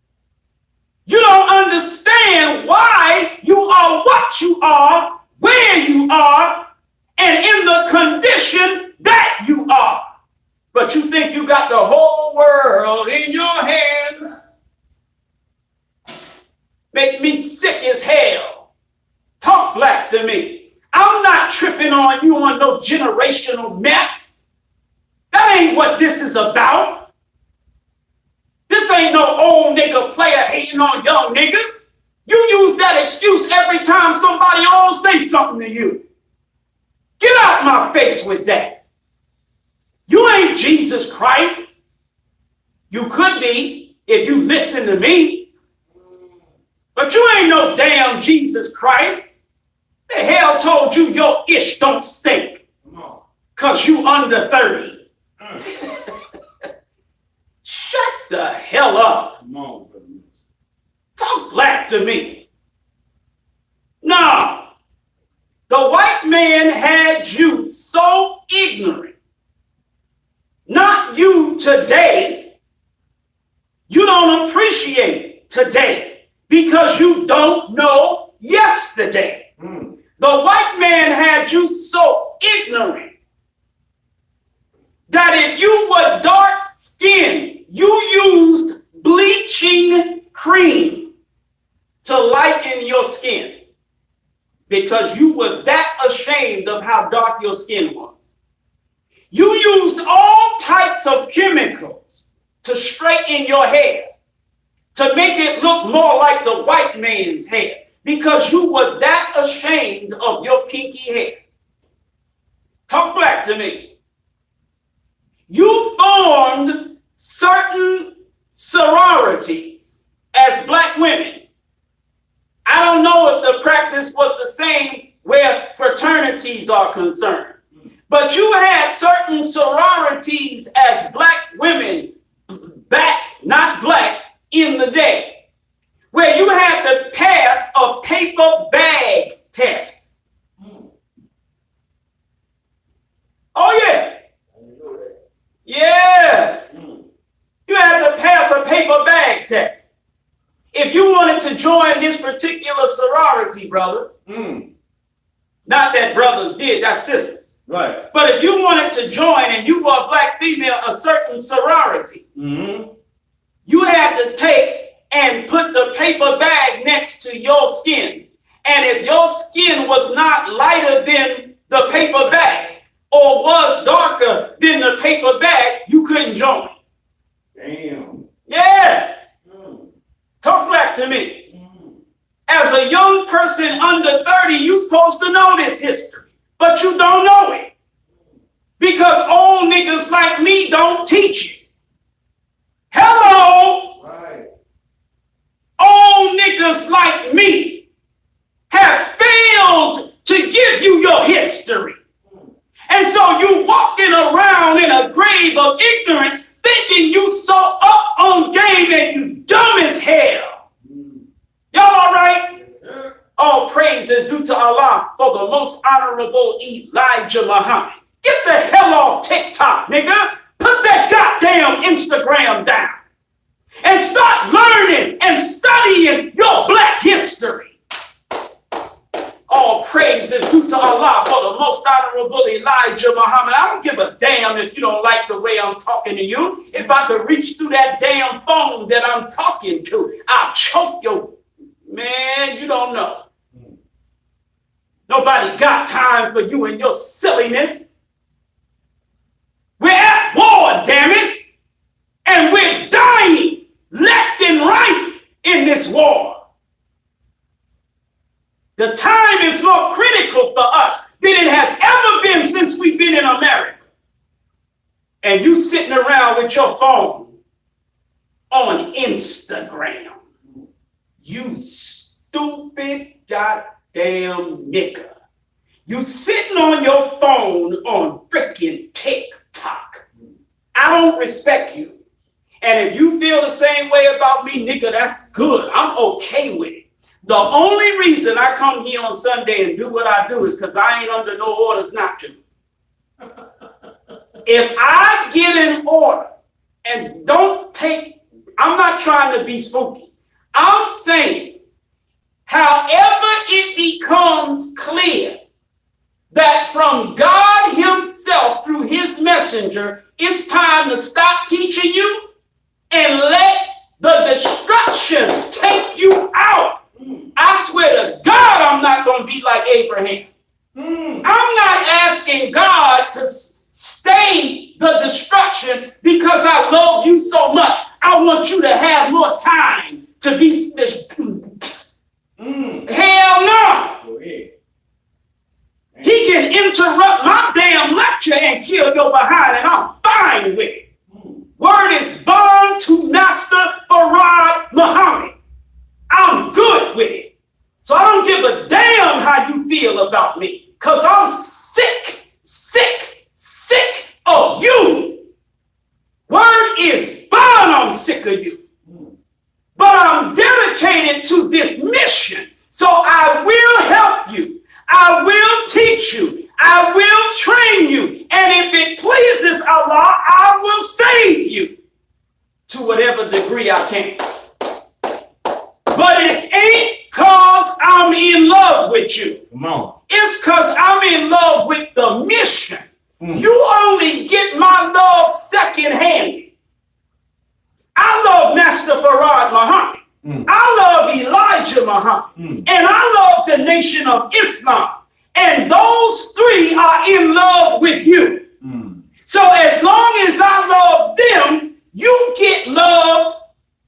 You don't understand why you are what you are, where you are, and in the condition that you are. But you think you got the whole world in your hands. Make me sick as hell. Talk black to me. I'm not tripping on you on no generational mess. That ain't what this is about. This ain't no old nigga player hating on young niggas. You use that excuse every time somebody old say something to you. Get out my face with that. You ain't Jesus Christ. You could be if you listen to me. But you ain't no damn Jesus Christ. The hell told you your ish don't stink? Because you under 30. Shut the hell up. Come on, brother. Talk black to me. No. The white man had you so ignorant. Not you today. You don't appreciate today because you don't know yesterday. The white man had you so ignorant that if you were dark skinned, you used bleaching cream to lighten your skin because you were that ashamed of how dark your skin was. You used all types of chemicals to straighten your hair, to make it look more like the white man's hair, because you were that ashamed of your pinky hair. Talk black to me. You formed certain sororities as black women. I don't know if the practice was the same where fraternities are concerned. But you had certain sororities as black women back, not black, in the day, where you had to pass a paper bag test. Oh, yeah. Yes. You had to pass a paper bag test. If you wanted to join this particular sorority, brother, not that brothers did, that's sisters. Right. But if you wanted to join and you were a black female, a certain sorority, you had to take and put the paper bag next to your skin. And if your skin was not lighter than the paper bag or was darker than the paper bag, you couldn't join. Damn. Yeah. Talk back to me. As a young person under 30, you're supposed to know this history. But you don't know it. Because old niggas like me don't teach it. Hello? Right. Old niggas like me have failed to give you your history. And so you walking around in a grave of ignorance thinking you so up on game and you dumb as hell. Y'all all right? All praise is due to Allah for the most honorable Elijah Muhammad. Get the hell off TikTok, nigga. Put that goddamn Instagram down. And start learning and studying your black history. All praise is due to Allah for the most honorable Elijah Muhammad. I don't give a damn if you don't like the way I'm talking to you. If I could reach through that damn phone that I'm talking to, I'll choke your... Man, you don't know. Nobody got time for you and your silliness. We're at war. The time is more critical for us than it has ever been since we've been in America. And you sitting around with your phone on Instagram. You stupid goddamn nigga. You sitting on your phone on freaking TikTok. I don't respect you. And if you feel the same way about me, nigga, that's good. I'm okay with it. The only reason I come here on Sunday and do what I do is because I ain't under no orders not to. If I get an order and don't take, I'm not trying to be spooky. I'm saying, however it becomes clear that from God himself through his messenger, it's time to stop teaching you and let the destruction take you out. I swear to God, I'm not going to be like Abraham. I'm not asking God to stay the destruction because I love you so much. I want you to have more time to be. Hell no. He can interrupt my damn lecture and kill your behind, and I'm fine with it. Word is bond to Master Farad Muhammad. I'm good with it. So I don't give a damn how you feel about me, because I'm sick of you. Word is bond, I'm sick of you. But I'm dedicated to this mission, so I will help you. I will teach you. I will train you. And if it pleases Allah, I will save you to whatever degree I can. But it ain't cause I'm in love with you. Come on. It's cause I'm in love with the mission. You only get my love second-handed. I love Master Farad Muhammad. I love Elijah Muhammad. And I love the nation of Islam. And those three are in love with you. So as long as I love them, you get love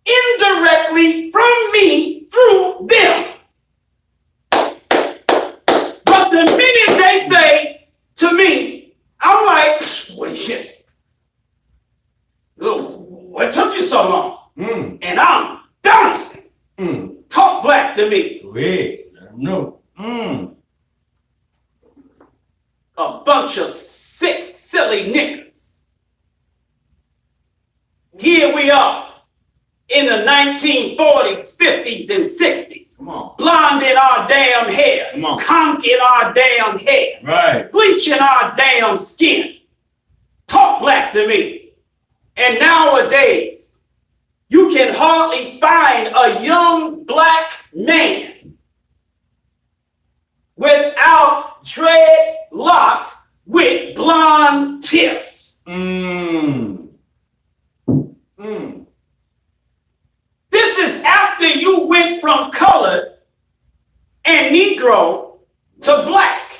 indirectly from me through them. But the minute they say to me, I'm like, what shit? What took you so long? And I'm bouncing. Talk black to me. Wait, no. A bunch of sick, silly niggas. Here we are in the 1940s, 50s, and 60s. Come on. Blonding our damn hair. Come on. Conking our damn hair. Right. Bleaching our damn skin. Talk black to me. And nowadays, you can hardly find a young black man without dreadlocks with blonde tips. This is after you went from colored and Negro to black.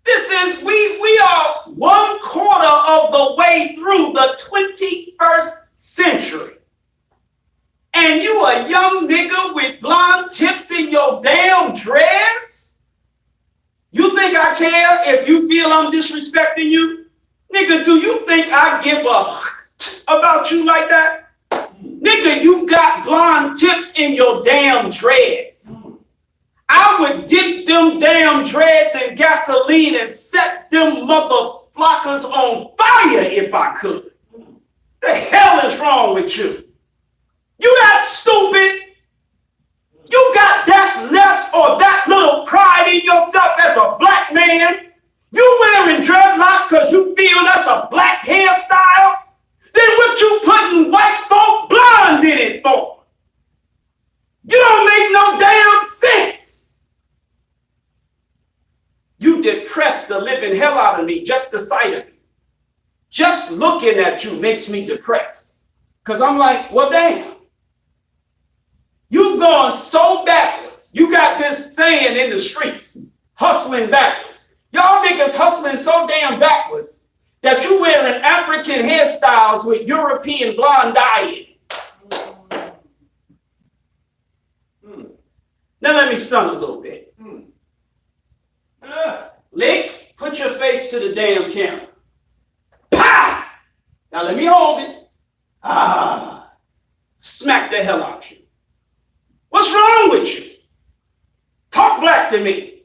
This is, we are 1/4 of the way through the 21st century. And you a young nigga with blonde tips in your damn dreads? You think I care if you feel I'm disrespecting you? Nigga, do you think I give a about you like that? Nigga, you got blonde tips in your damn dreads. I would dip them damn dreads in gasoline and set them motherfuckers on fire if I could. The hell is wrong with you? You that stupid? You got that less or that little pride in yourself as a black man? You wearing dreadlocks because you feel that's a black hairstyle? Then what you putting white folk blonde in it for? You don't make no damn sense. You depress the living hell out of me, just the sight of you. Just looking at you makes me depressed. Because I'm like, well, damn. You've gone so backwards. You got this saying in the streets, hustling backwards. Y'all niggas hustling so damn backwards that you wearing African hairstyles with European blonde dye in it. Now let me stun a little bit. Lick, put your face to the damn camera. Pow! Now let me hold it. Smack the hell out you. What's wrong with you? Talk black to me.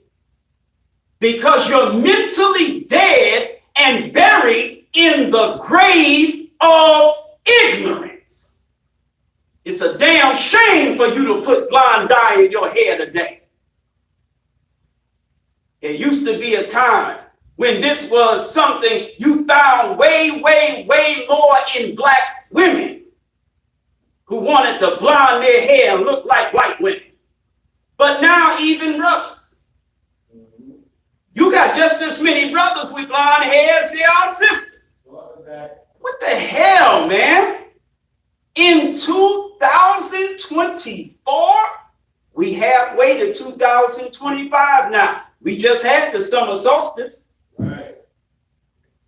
Because you're mentally dead and buried in the grave of ignorance. It's a damn shame for you to put blind dye in your hair today. It used to be a time when this was something you found way, way, way more in black women who wanted to blonde their hair and look like white women. But now even brothers. You got just as many brothers with blonde hair as there are sisters. What the hell, man? In 2024, we halfway to 2025 now. We just had the summer solstice. Right.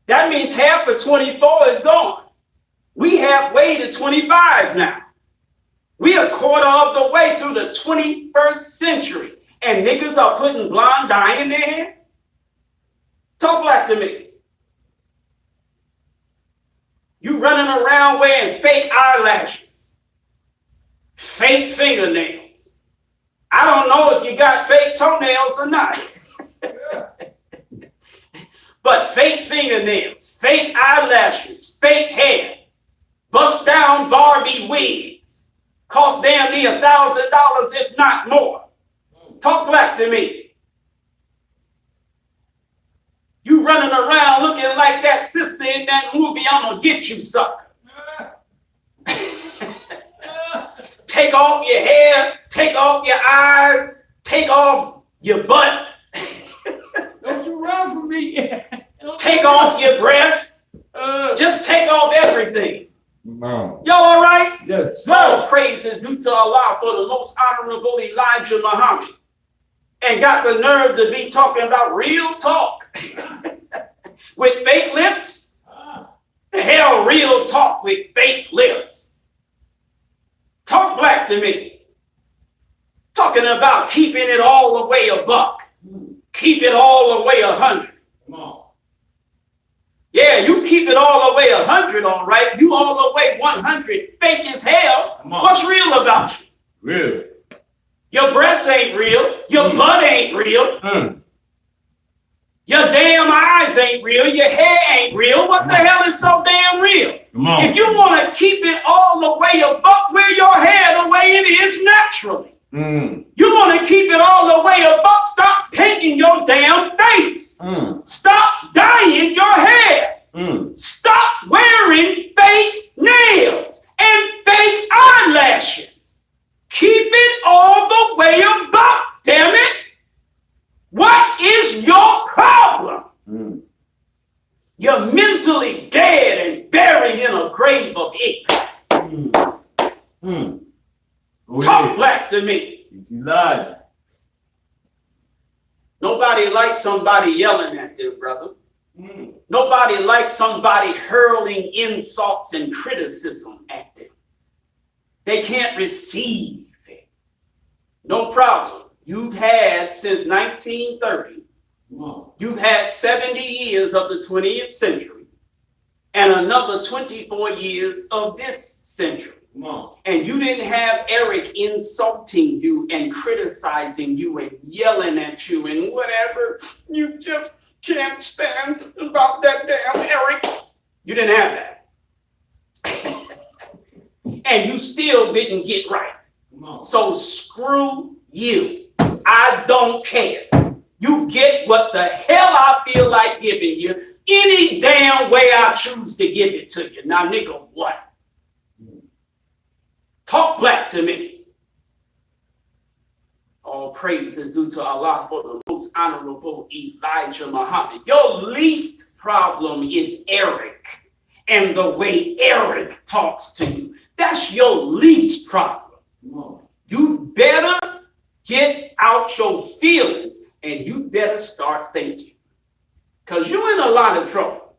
That means half of 24 is gone. We halfway to 25 now. We a quarter of the way through the 21st century. And niggas are putting blonde dye in their hair? Talk black to me. You running around wearing fake eyelashes, fake fingernails. I don't know if you got fake toenails or not. But fake fingernails, fake eyelashes, fake hair, bust down Barbie wigs, cost damn near $1,000 if not more. Talk black to me. You running around looking like that sister in that movie, I'm gonna get you, sucker. Take off your hair, take off your eyes, take off your butt. Don't you run from me. Take off your breasts. Just take off everything. No. Y'all all right? Yes, All sir. praise is due to Allah for the most honorable Elijah Muhammad. And got the nerve to be talking about real talk. With fake lips? The hell, real talk with fake lips. Talk black to me. Talking about keeping it all the way a buck. Keep it all the way 100. Come on. Yeah, you keep it all the way 100, all right. You all the way 100, fake as hell. Come on. What's real about you? Really? Your breasts ain't real. Your butt ain't real. Your damn eyes ain't real. Your hair ain't real. What the hell is so damn real? Come on. If you want to keep it all the way a buck, wear your hair the way it is naturally. You want to keep it all the way a buck, stop painting your damn face. Stop dyeing your hair. Stop wearing fake nails and fake eyelashes. Keep it all the way a buck, damn it. What is your problem? You're mentally dead and buried in a grave of ignorance. Talk black to me. Nobody likes somebody yelling at them, brother. Nobody likes somebody hurling insults and criticism at them. They can't receive it. No problem. You've had since 1930, you've had 70 years of the 20th century and another 24 years of this century. And you didn't have Eric insulting you and criticizing you and yelling at you and whatever. You just can't stand about that damn Eric. You didn't have that. And you still didn't get right. So screw you. I don't care. You get what the hell I feel like giving you any damn way I choose to give it to you. Now, nigga, what? Talk black to me. All praise is due to Allah for the most honorable Elijah Muhammad. Your least problem is Eric and the way Eric talks to you. That's your least problem. You better get out your feelings and you better start thinking. Because you're in a lot of trouble.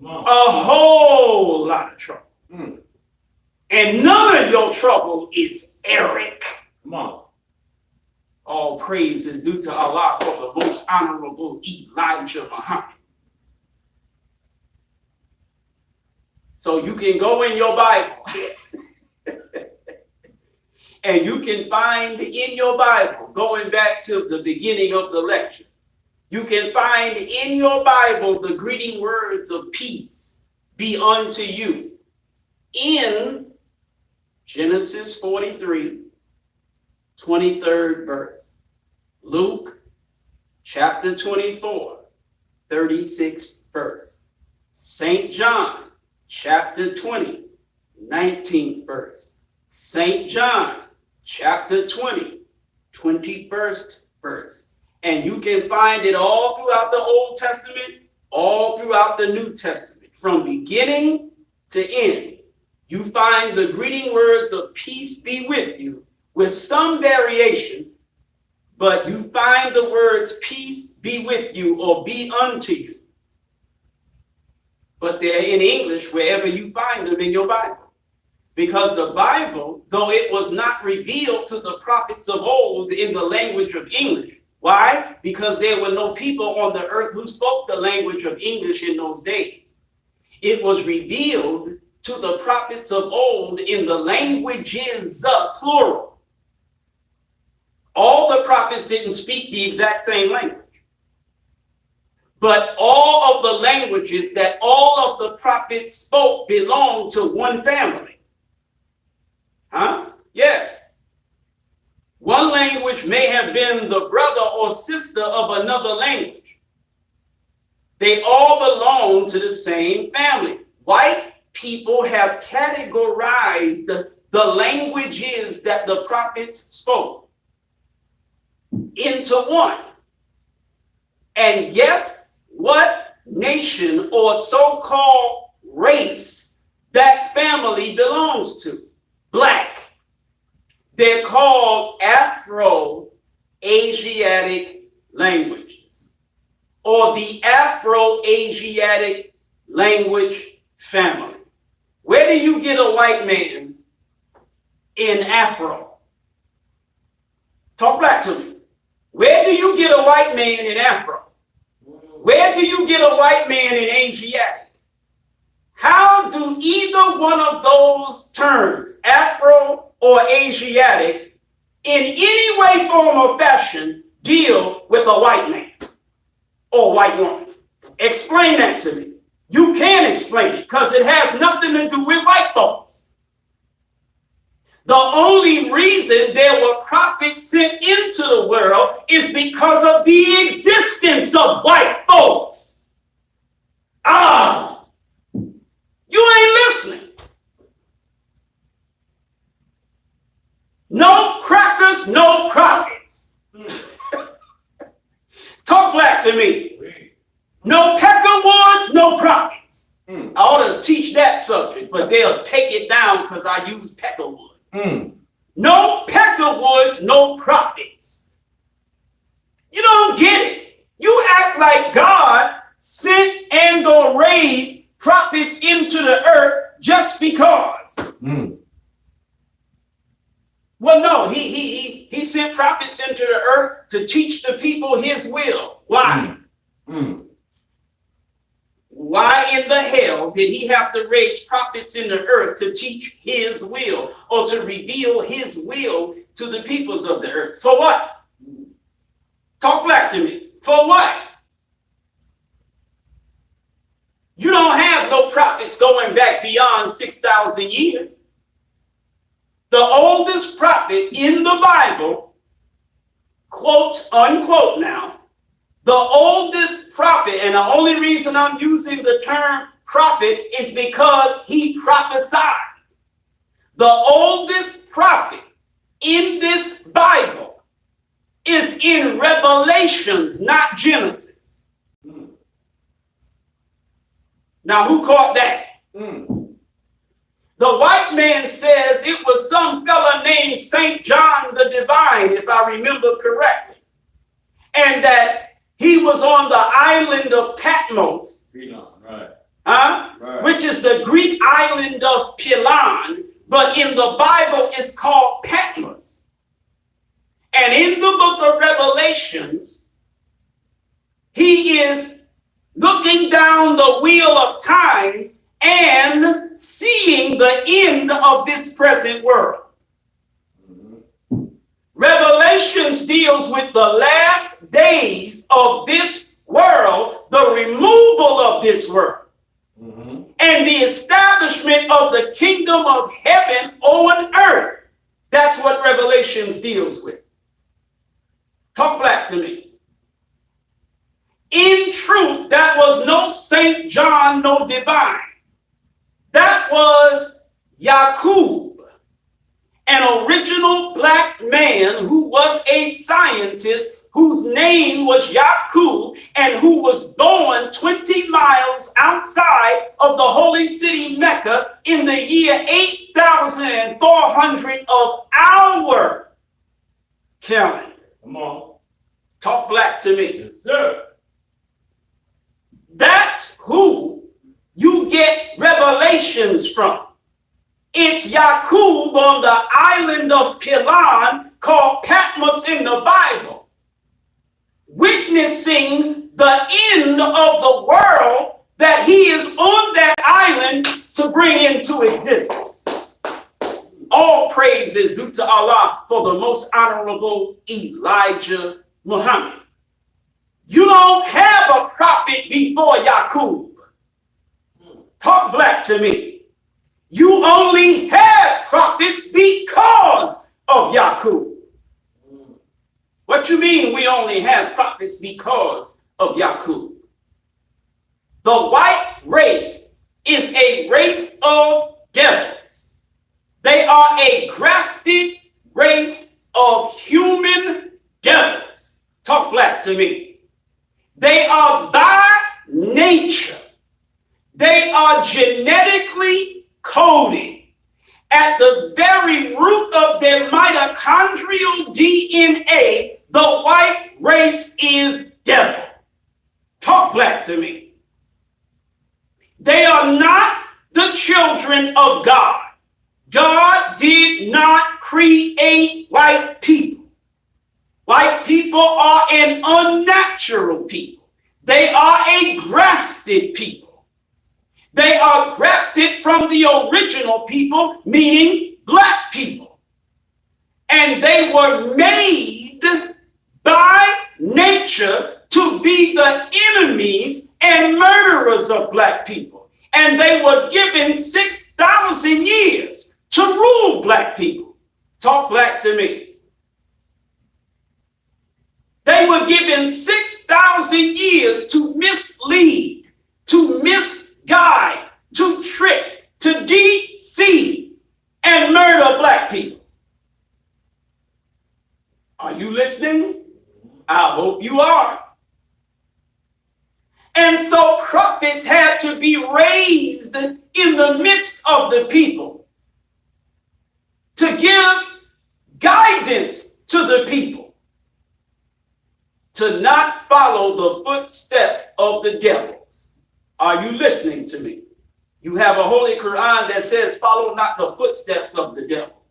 A whole lot of trouble. And none of your trouble is Eric. All praise is due to Allah for the most honorable Elijah Muhammad. So you can go in your Bible and you can find in your Bible, going back to the beginning of the lecture, you can find in your Bible the greeting words of peace be unto you in Genesis 43, 23rd verse, Luke chapter 24, 36th verse, St. John chapter 20, 19th verse, St. John chapter 20, 21st verse. And you can find it all throughout the Old Testament, all throughout the New Testament, from beginning to end. You find the greeting words of peace be with you with some variation, but you find the words peace be with you or be unto you. But they're in English wherever you find them in your Bible. Because the Bible, though it was not revealed to the prophets of old in the language of English, why? Because there were no people on the earth who spoke the language of English in those days. It was revealed to the prophets of old in the languages, plural. All the prophets didn't speak the exact same language. But all of the languages that all of the prophets spoke belonged to one family. Huh? Yes. One language may have been the brother or sister of another language. They all belong to the same family. White people have categorized the languages that the prophets spoke into one. And guess what nation or so-called race that family belongs to? Black. They're called Afro-Asiatic languages, or the Afro-Asiatic language family. Where do you get a white man in Afro? Talk back to me. Where do you get a white man in Afro? Where do you get a white man in Asiatic? How do either one of those terms, Afro or Asiatic, in any way, form, or fashion, deal with a white man or white woman? Explain that to me. You can explain it because it has nothing to do with white folks. The only reason there were prophets sent into the world is because of the existence of white folks. You ain't listening. No crackers, no prophets. Talk black to me. No peckerwoods, no prophets. I ought to teach that subject, but they'll take it down because I use peckerwood. No peckerwoods, no prophets. You don't get it. You act like God sent and or raised prophets into the earth just because. Well, no, he sent prophets into the earth to teach the people his will. Why? Why in the hell did he have to raise prophets in the earth to teach his will or to reveal his will to the peoples of the earth? For what? Talk back to me. For what? You don't have no prophets going back beyond 6,000 years. The oldest prophet in the Bible, quote unquote now, the oldest prophet, and the only reason I'm using the term prophet is because he prophesied. The oldest prophet in this Bible is in Revelations, not Genesis. Now, who caught that? The white man says it was some fella named St. John the Divine, if I remember correctly, and that he was on the island of Patmos, which is the Greek island of Pilon, but in the Bible it's called Patmos. And in the book of Revelations, he is looking down the wheel of time and seeing the end of this present world. Revelations deals with the last days of this world, the removal of this world, and the establishment of the kingdom of heaven on earth. That's what Revelations deals with. Talk black to me. In truth, that was no Saint John, no divine. That was Yakub, an original black man who was a scientist whose name was Yakub and who was born 20 miles outside of the holy city Mecca in the year 8,400 of our calendar. Come on. Talk black to me. Yes, sir. That's who you get Revelations from. It's Yakub on the island of Pilan, called Patmos in the Bible, witnessing the end of the world that he is on that island to bring into existence. All praise is due to Allah for the most honorable Elijah Muhammad. You don't have a prophet before Yakub. Talk black to me. You only have prophets because of Yakub. What you mean we only have prophets because of Yakub? The white race is a race of devils. They are a grafted race of human devils. Talk black to me. They are by nature. They are genetically coded. At the very root of their mitochondrial DNA, the white race is devil. Talk black to me. They are not the children of God. God did not create white people. White people are an unnatural people. They are a grafted people. They are grafted from the original people, meaning black people. And they were made by nature to be the enemies and murderers of black people. And they were given 6,000 years to rule black people. Talk black to me. They were given 6,000 years to mislead, to misguide, to trick, to deceive, and murder black people. Are you listening? I hope you are. And so prophets had to be raised in the midst of the people to give guidance to the people, to not follow the footsteps of the devils. Are you listening to me? You have a Holy Quran that says, follow not the footsteps of the devil.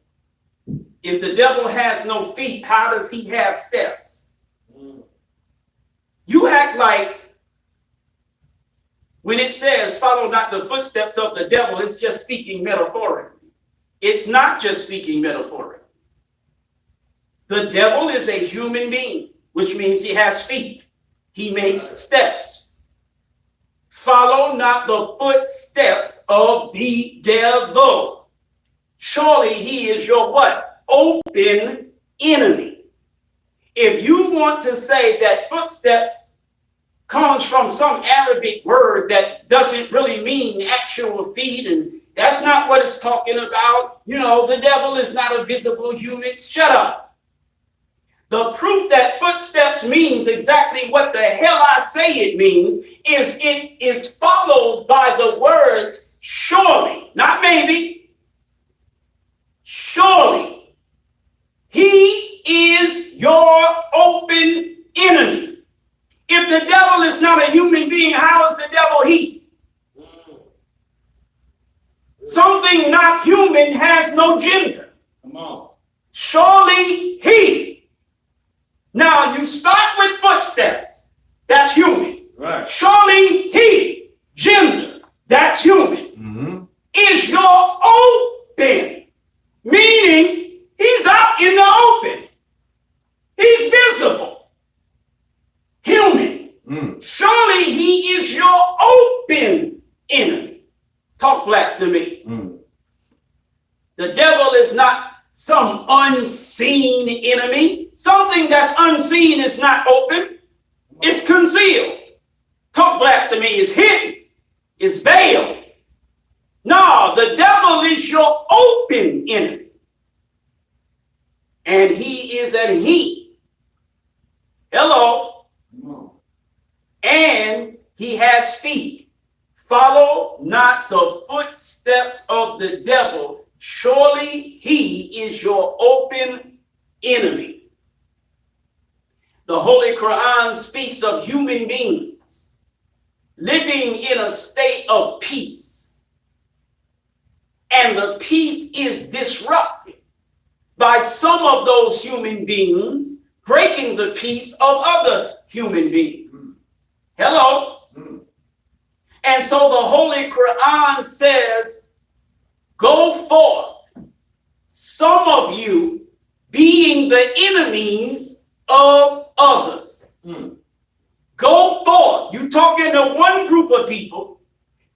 If the devil has no feet, how does he have steps? You act like when it says, follow not the footsteps of the devil, it's just speaking metaphorically. It's not just speaking metaphorically. The devil is a human being, which means he has feet. He makes steps. Follow not the footsteps of the devil. Surely he is your what? Open enemy. If you want to say that footsteps comes from some Arabic word that doesn't really mean actual feet, and that's not what it's talking about. You know, the devil is not a visible human. Shut up. The proof that footsteps means exactly what the hell I say it means is it is followed by the words surely, not maybe. Surely. He is your open enemy. If the devil is not a human being, how is the devil he? Something not human has no gender. Come on. Surely he Now you start with footsteps. That's human. Right. Surely he, gender, that's human, Mm-hmm. is your open. Meaning he's out in the open. He's visible. Human. Mm. Surely he is your open enemy. Talk black to me. Mm. The devil is not some unseen enemy. Something that's unseen is not open. It's concealed. Talk black to me. It's hidden. It's veiled. No, the devil is your open enemy. And he is an he. Hello. And he has feet. Follow not the footsteps of the devil. Surely he is your open enemy. The Holy Quran speaks of human beings living in a state of peace. And the peace is disrupted by some of those human beings breaking the peace of other human beings. Hello? And so the Holy Quran says, go forth, some of you being the enemies of others. Go forth. You're talking to one group of people,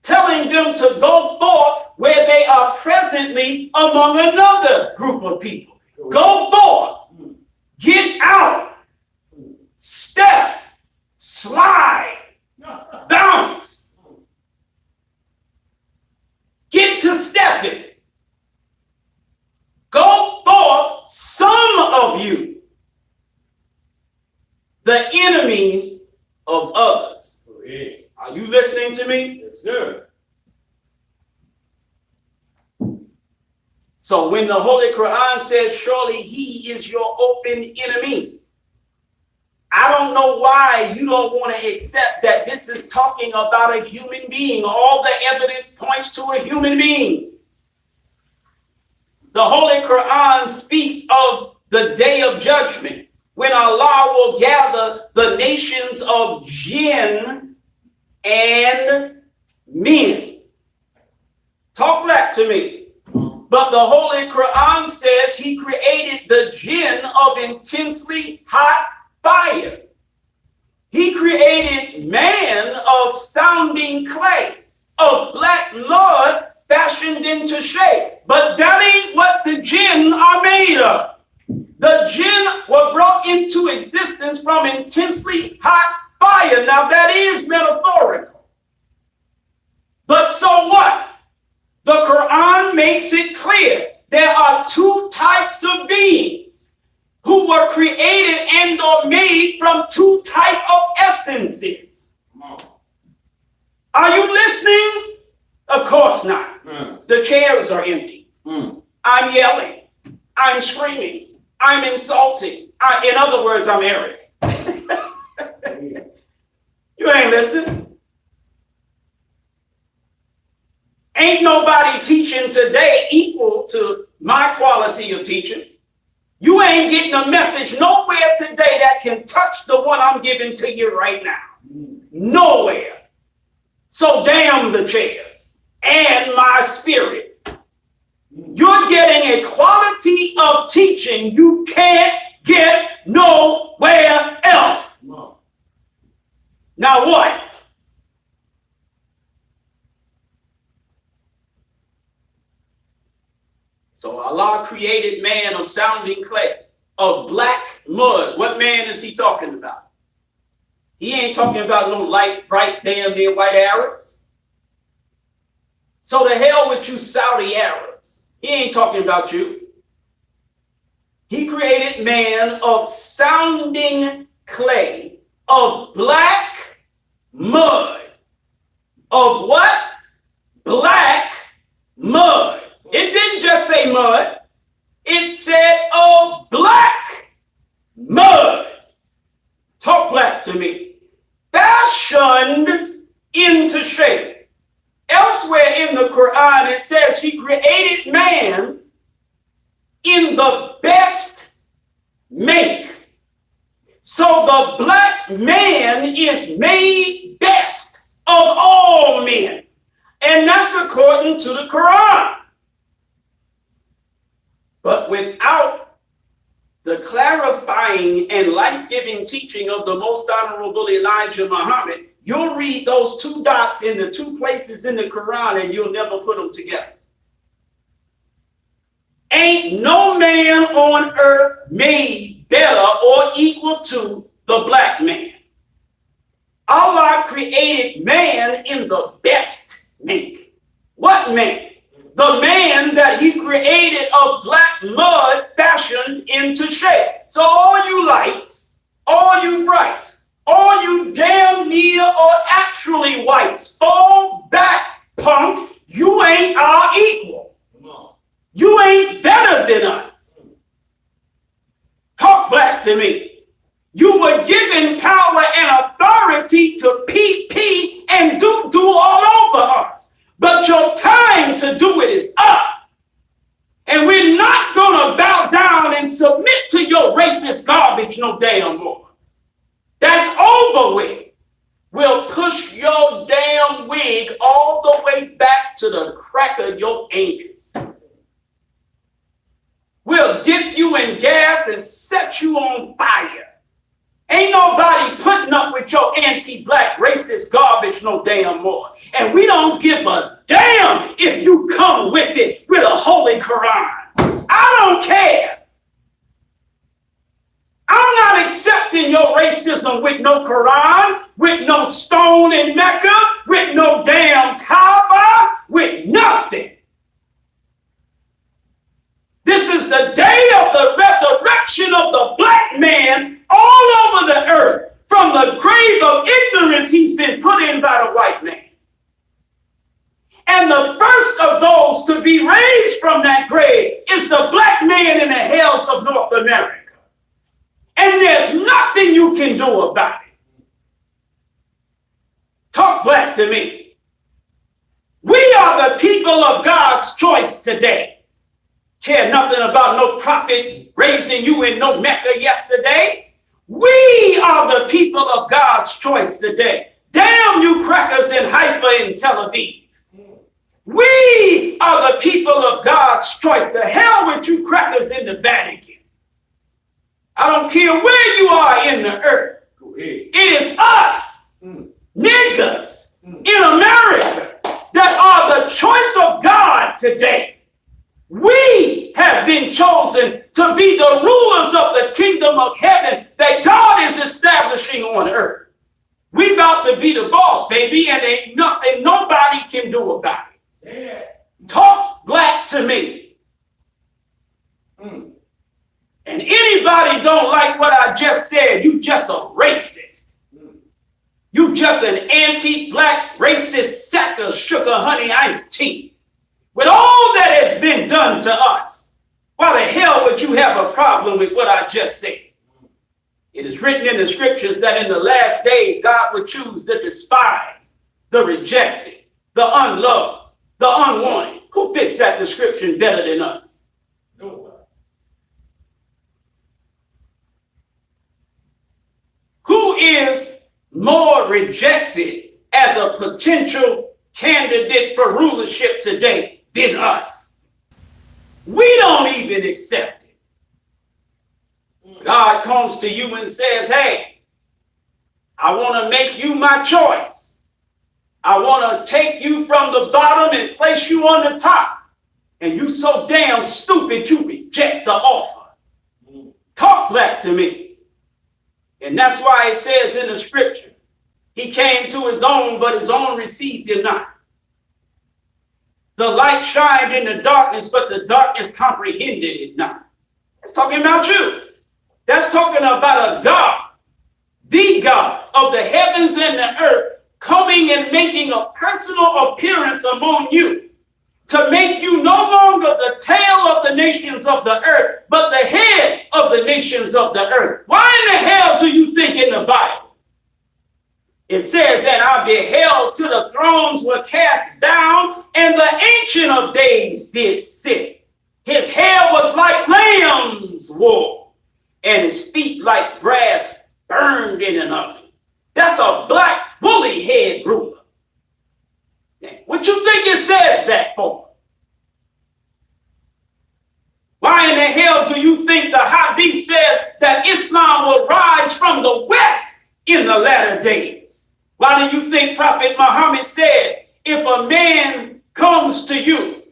telling them to go forth where they are presently among another group of people. Go forth. Get out. Step. Slide. Bounce. Get to stepping. Go forth, some of you, the enemies of others. Are you listening to me? Yes, sir. So when the Holy Quran says, surely he is your open enemy, I don't know why you don't want to accept that this is talking about a human being. All the evidence points to a human being. The Holy Quran speaks of the day of judgment, when Allah will gather the nations of jinn and men. Talk back to me. But the Holy Quran says he created the jinn of intensely hot fire. He created man of sounding clay, of black mud fashioned into shape. But that ain't what the jinn are made of. The jinn were brought into existence from intensely hot fire. Now that is metaphorical. But so what? The Quran makes it clear there are two types of beings who were created and or made from two types of essences. Are you listening? Of course not. The chairs are empty. I'm yelling. I'm screaming. I'm insulting. In other words, I'm Eric. You ain't listening. Ain't nobody teaching today equal to my quality of teaching. You ain't getting a message nowhere today that can touch the one I'm giving to you right now. Nowhere. So damn the chairs and my spirit. You're getting a quality of teaching you can't get nowhere else. Now what? So Allah created man of sounding clay, of black mud. What man is he talking about? He ain't talking about no light, bright, damn near white Arabs. So the hell with you Saudi Arabs. He ain't talking about you. He created man of sounding clay, of black mud. Of what? Black mud. It didn't just say mud. It said of black mud. Talk black to me. Fashioned into shape. Elsewhere in the Quran, it says he created man in the best make. So the black man is made best of all men. And that's according to the Quran. But without the clarifying and life-giving teaching of the most honorable Elijah Muhammad, you'll read those two dots in the two places in the Quran and you'll never put them together. Ain't no man on earth made better or equal to the black man. Allah created man in the best make. What man? The man that he created of black mud fashioned into shape. So all you lights, all you brights, all you damn near or actually whites, fall back, punk, you ain't our equal. You ain't better than us. Talk black to me. You were given power and authority to pee and do all over us. But your time to do it is up. And we're not going to bow down and submit to your racist garbage no damn more. That's over with. We'll push your damn wig all the way back to the crack of your anus. We'll dip you in gas and set you on fire. Ain't nobody putting up with your anti-black racist garbage no damn more. And we don't give a damn if you come with it with a holy Quran. I don't care. I'm not accepting your racism with no Quran, with no stone in Mecca, with no damn Kaaba, with nothing. This is the day of the resurrection of the black man all over the earth. From the grave of ignorance he's been put in by the white man. And the first of those to be raised from that grave is the black man in the hells of North America. And there's nothing you can do about it. Talk black to me. We are the people of God's choice today. Care nothing about no prophet raising you in no Mecca yesterday. We are the people of God's choice today. Damn you crackers in Haifa and Tel Aviv. We are the people of God's choice. The hell with you crackers in the Vatican. I don't care where you are in the earth. It is us, niggas in America, that are the choice of God today. We have been chosen to be the rulers of the kingdom of heaven that God is establishing on earth. We about to be the boss, baby, and ain't nothing nobody can do about it. Talk black to me. And anybody don't like what I just said, you just a racist. You just an anti-black racist sack of sugar honey iced tea. With all that has been done to us, why the hell would you have a problem with what I just said? It is written in the scriptures that in the last days, God would choose the despised, the rejected, the unloved, the unwanted. Who fits that description better than us? Nobody. Who is more rejected as a potential candidate for rulership today than us? We don't even accept it. God comes to you and says, hey, I want to make you my choice. I want to take you from the bottom and place you on the top. And you so damn stupid you reject the offer. Talk black to me. And that's why it says in the scripture, he came to his own, but his own received him not. The light shined in the darkness, but the darkness comprehended it not. It's talking about you. That's talking about a God, the God of the heavens and the earth, coming and making a personal appearance among you to make you no longer the tail of the nations of the earth, but the head of the nations of the earth. Why in the hell do you think in the Bible it says that I beheld till the thrones were cast down and the Ancient of Days did sit. His hair was like lamb's wool and his feet like brass burned in an oven. That's a black woolly head ruler. What you think it says that for? Why in the hell do you think the Hadith says that Islam will rise from the west in the latter days? Why do you think Prophet Muhammad said, if a man comes to you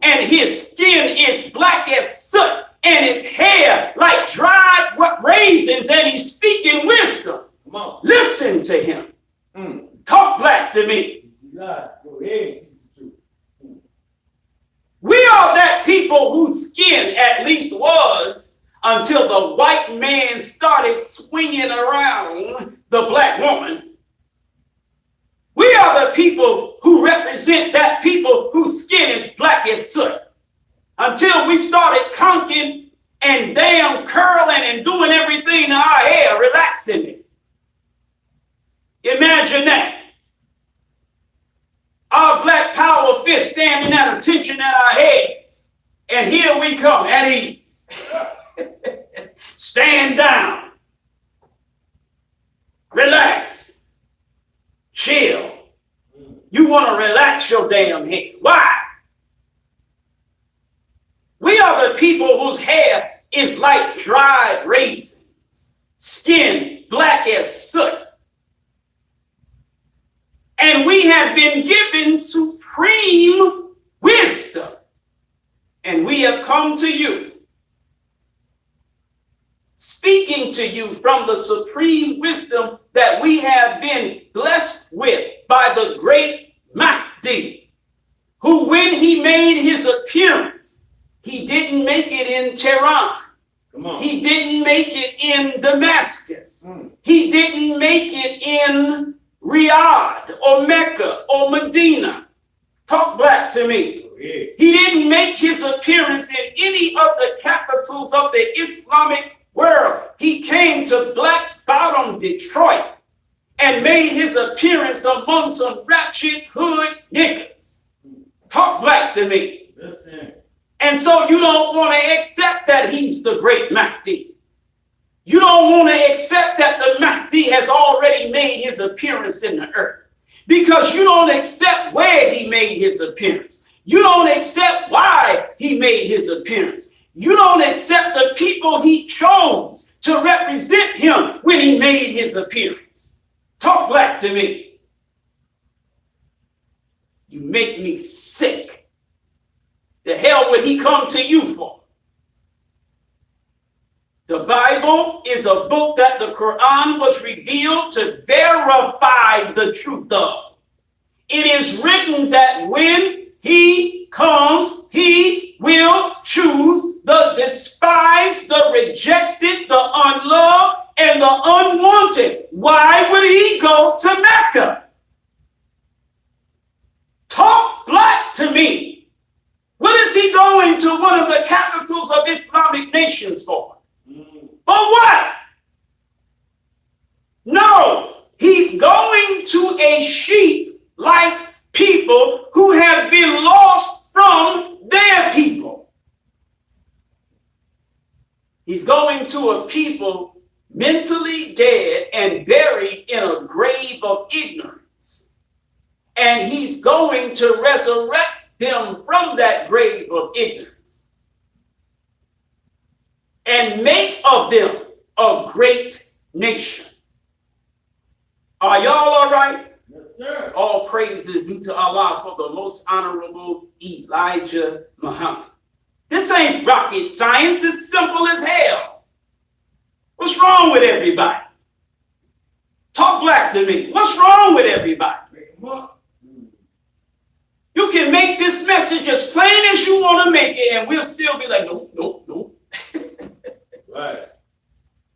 and his skin is black as soot and his hair like dried raisins and he's speaking wisdom, listen to him. Talk black to me. We are that people whose skin at least was until the white man started swinging around the black woman. We are the people who represent that people whose skin is black as soot until we started conking and damn curling and doing everything to our hair, relaxing it. Imagine that. Our black power fist standing at attention at our heads. And here we come at ease. Stand down. Relax. Chill. You want to relax your damn head. Why? We are the people whose hair is like dried raisins. Skin black as soot. And we have been given supreme wisdom. And we have come to you, speaking to you from the supreme wisdom that we have been blessed with by the great Mahdi, who when he made his appearance, he didn't make it in Tehran. He didn't make it in Damascus. He didn't make it in Riyadh or Mecca or Medina. Talk black to me. He didn't make his appearance in any of the capitals of the Islamic world. He came to Black Bottom, Detroit, and made his appearance among some ratchet hood niggas. Talk black to me. And so you don't want to accept that he's the great Mahdi. You don't want to accept that the Mahdi has already made his appearance in the earth, because you don't accept where he made his appearance. You don't accept why he made his appearance. You don't accept the people he chose to represent him when he made his appearance. Talk black to me. You make me sick. The hell would he come to you for? The Bible is a book that the Quran was revealed to verify the truth of. It is written that when he comes, he will choose the despised, the rejected, the unloved, and the unwanted. Why would he go to Mecca? Talk black to me. What is he going to one of the capitals of Islamic nations for? For what? No, he's going to a sheep-like people who have been lost from their people. He's going to a people mentally dead and buried in a grave of ignorance. And he's going to resurrect them from that grave of ignorance and make of them a great nation. Are y'all all right? Yes, sir. All praise is due to Allah for the most honorable Elijah Muhammad. This ain't rocket science. It's simple as hell. What's wrong with everybody? Talk black to me. What's wrong with everybody? You can make this message as plain as you want to make it, and we'll still be like, nope, nope, nope. Right.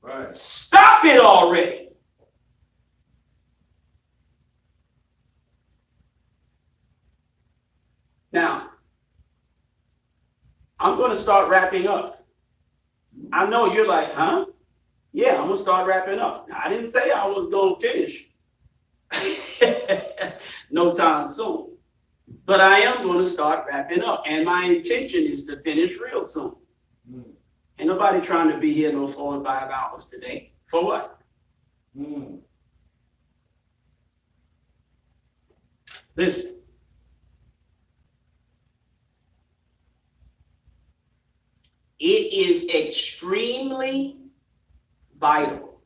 Right. Stop it already. Now, I'm going to start wrapping up. I know you're like, huh? Yeah, I'm going to start wrapping up. Now, I didn't say I was going to finish no time soon. But I am going to start wrapping up. And my intention is to finish real soon. Ain't nobody trying to be here no 4 and 5 hours today. For what? Listen. It is extremely vital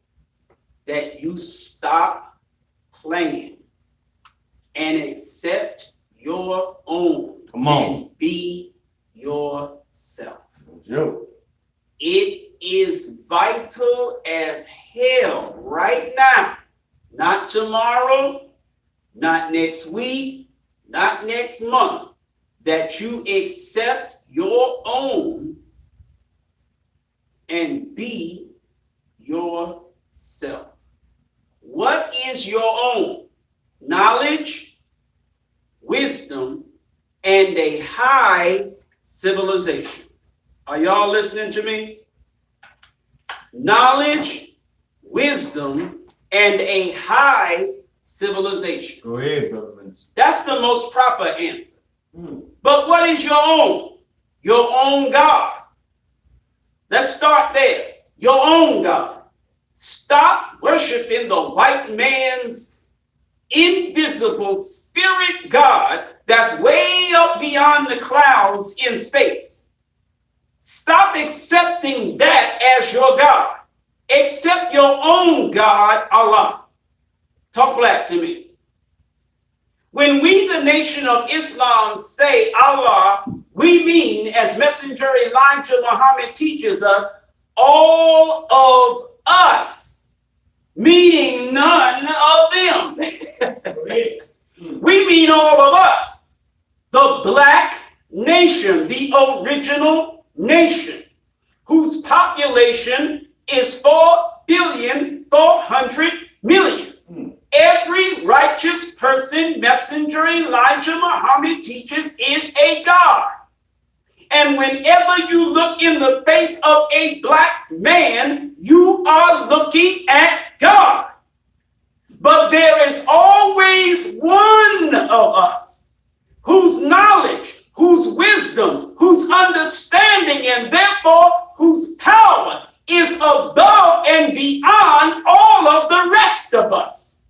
that you stop playing and accept your own. Come on. And be yourself. No joke. It is vital as hell right now, not tomorrow, not next week, not next month, that you accept your own and be yourself. What is your own? Knowledge, wisdom, and a high civilization. Are y'all listening to me? Knowledge, wisdom, and a high civilization. Go ahead, Brother Vince. That's the most proper answer. But what is your own? Your own God. Let's start there. Your own God. Stop worshiping the white man's invisible spirit God that's way up beyond the clouds in space. Stop accepting that as your God. Accept your own God, Allah. Talk black to me. When we, the Nation of Islam, say Allah, we mean, as Messenger Elijah Muhammad teaches us, all of us, meaning none of them. We mean all of us. The black nation, the original nation, whose population is 4,400,000,000. Every righteous person, Messenger Elijah Muhammad teaches, is a God. And whenever you look in the face of a black man, you are looking at God. But there is always one of us whose knowledge, whose wisdom, whose understanding, and therefore whose power is above and beyond all of the rest of us.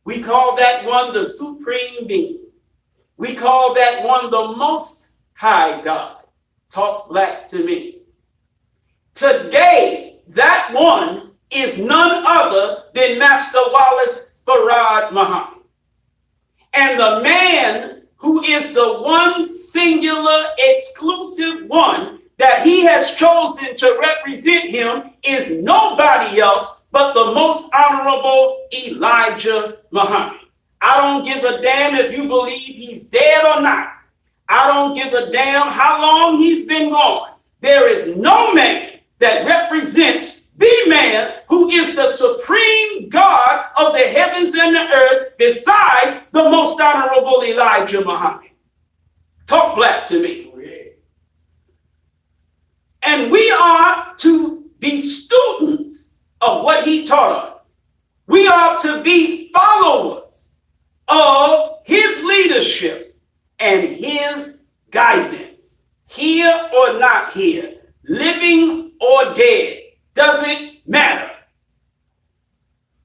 We call that one the supreme being. We call that one the most high God. Talk black to me. Today, that one is none other than Master Wallace Farad Muhammad. And the man who is the one singular exclusive one that he has chosen to represent him is nobody else but the most honorable Elijah Muhammad. I don't give a damn if you believe he's dead or not. I don't give a damn how long he's been gone. There is no man that represents the man who is the supreme God of the heavens and the earth besides the most honorable Elijah Muhammad. Talk black to me. And we are to be students of what he taught us. We are to be followers of his leadership and his guidance. Here or not here, living or dead, doesn't matter.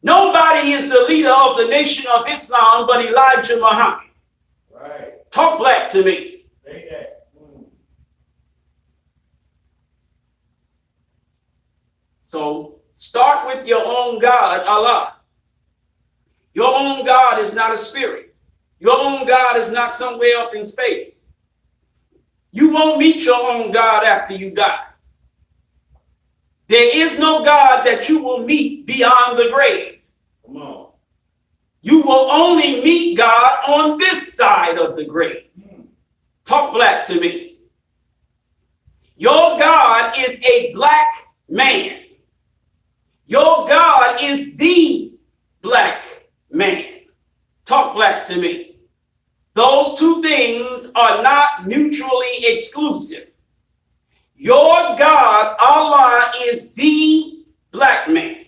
Nobody is the leader of the Nation of Islam but Elijah Muhammad. Right. Talk black to me. Say that. So start with your own God, Allah. Your own God is not a spirit. Your own God is not somewhere up in space. You won't meet your own God after you die. There is no God that you will meet beyond the grave. Come on. You will only meet God on this side of the grave. Talk black to me. Your God is a black man. Your God is the black man. Talk black to me. Those two things are not mutually exclusive. Your God, Allah, is the black man.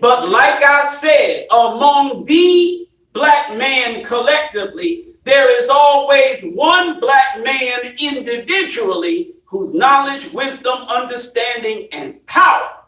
But like I said, among the black man collectively, there is always one black man individually whose knowledge, wisdom, understanding, and power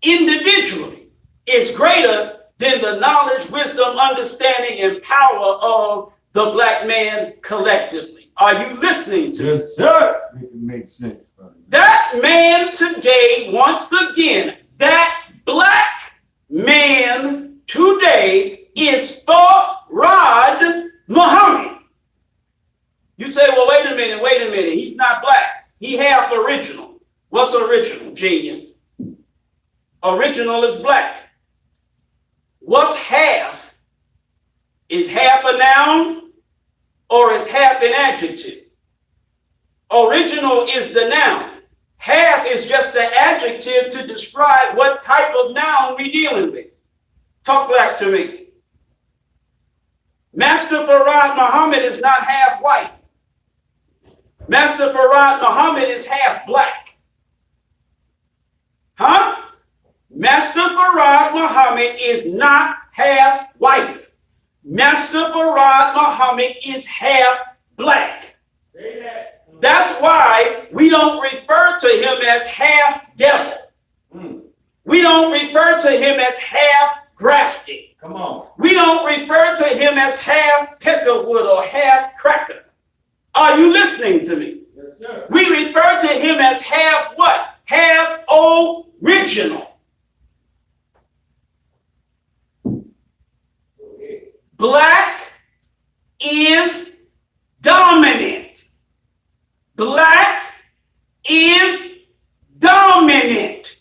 individually is greater than the knowledge, wisdom, understanding, and power of the black man collectively. Are you listening to me? Yes, sir. Make it make sense, brother. That man today, once again, that black man today is Farad Muhammad. You say, well, wait a minute. He's not black. He half original. What's original, genius? Original is black. What's half? Is half a noun or is half an adjective? Original is the noun. Half is just the adjective to describe what type of noun we're dealing with. Talk black to me. Master Farad Muhammad is not half white. Master Farad Muhammad is half black. Huh? Master Farad Muhammad is not half white. Master Farad Muhammad is half black. Say that. That's why we don't refer to him as half devil. We don't refer to him as half grafted. Come on. We don't refer to him as half peckerwood or half cracker. Are you listening to me? Yes, sir. We refer to him as half what? Half original. Go ahead. Black is dominant. Black is dominant.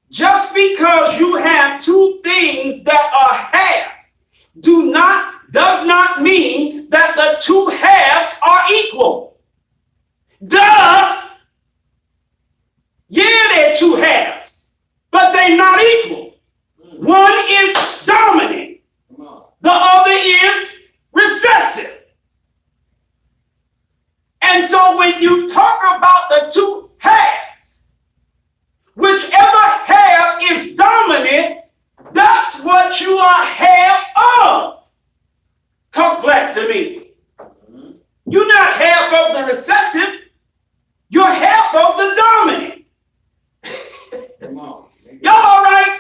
Just because you have two things that are half does not mean that the two halves are equal. Duh! Yeah, they're two halves, but they're not equal. One is dominant. Come on. The other is recessive. And so when you talk about the two halves, whichever half is dominant, that's what you are half of. Talk black to me. You're not half of the recessive. You're half of the dominant. Come on. Y'all all right?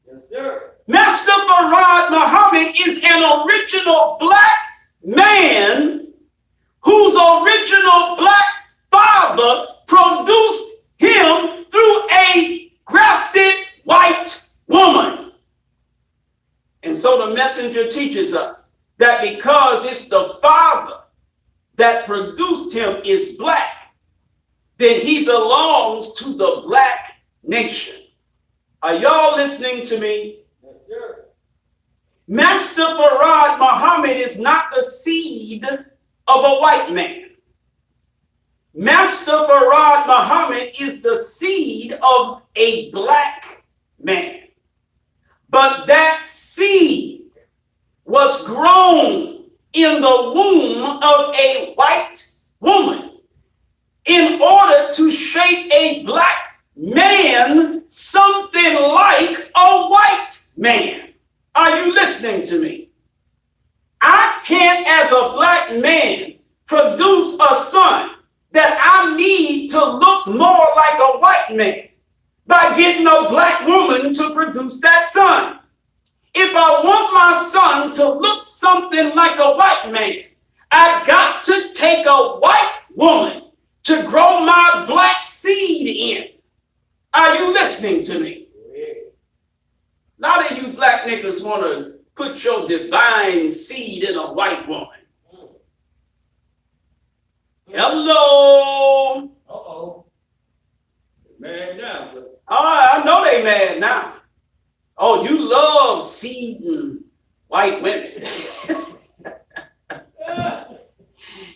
Yes, sir. Master Farad Muhammad is an original black man whose original black father produced him through a grafted white woman. And so the messenger teaches us that because it's the father that produced him is black, then he belongs to the black nation. Are y'all listening to me? Yes, sir. Master Farad Muhammad is not the seed of a white man. Master Farad Muhammad is the seed of a black man. But that seed was grown in the womb of a white woman in order to shape a black man something like a white man. Are you listening to me? I can't, as a black man, produce a son that I need to look more like a white man by getting a black woman to produce that son. If I want my son to look something like a white man, I got to take a white woman to grow my black seed in. Are you listening to me? Go ahead. A lot of you black niggas want to put your divine seed in a white woman. Hello. Uh-oh. Man down, but Oh, I know they mad now. Oh, you love seeding white women.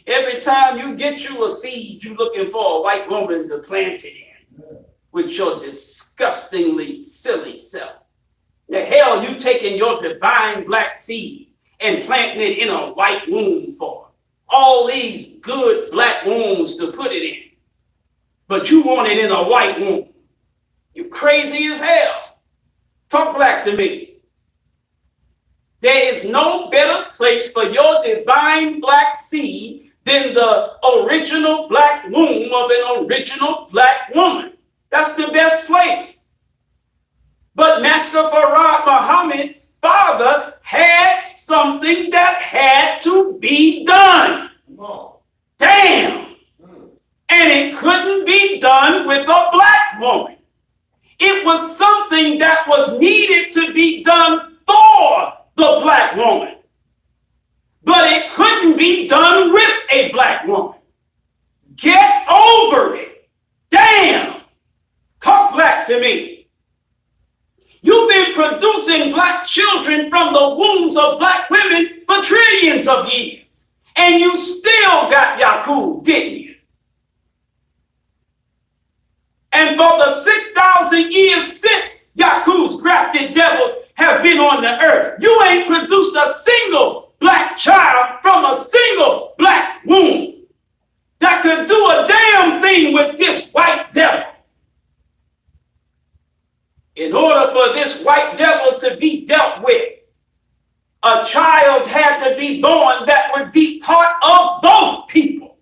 Every time you get you a seed, you looking for a white woman to plant it in with your disgustingly silly self. The hell you taking your divine black seed and planting it in a white womb for? All these good black wombs to put it in. But you want it in a white womb. You crazy as hell. Talk black to me. There is no better place for your divine black seed than the original black womb of an original black woman. That's the best place. But Master Farad Muhammad's father had something that had to be done. Come on. Damn. And it couldn't be done with a black woman. It was something that was needed to be done for the black woman. But it couldn't be done with a black woman. Get over it. Damn. Talk black to me. You've been producing black children from the wombs of black women for trillions of years. And you still got Yaqub, didn't you? And for the 6,000 years since Yaqub's grafted devils have been on the earth, you ain't produced a single black child from a single black womb that could do a damn thing with this white devil. In order for this white devil to be dealt with, a child had to be born that would be part of both people.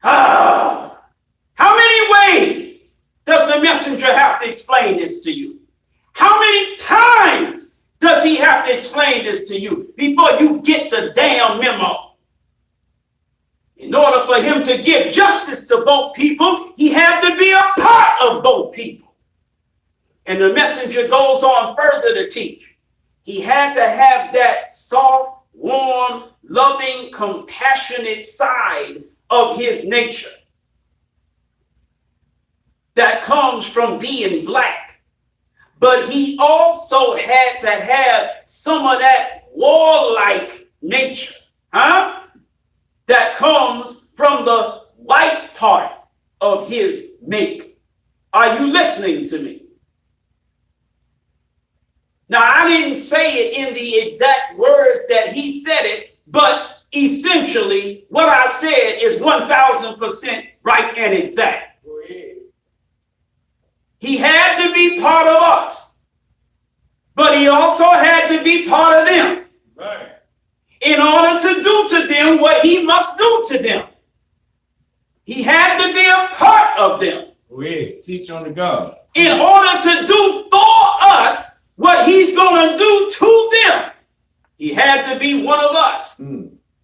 How many ways does the messenger have to explain this to you? How many times does he have to explain this to you before you get the damn memo? In order for him to give justice to both people, he had to be a part of both people. And the messenger goes on further to teach. He had to have that soft, warm, loving, compassionate side of his nature that comes from being black. But he also had to have some of that warlike nature, that comes from the white part of his make. Are you listening to me? Now, I didn't say it in the exact words that he said it, but essentially what I said is 1,000% right and exact. He had to be part of us, but he also had to be part of them. Right. In order to do to them what he must do to them. He had to be a part of them. Teach on the God. In order to do for us what he's going to do to them, he had to be one of us.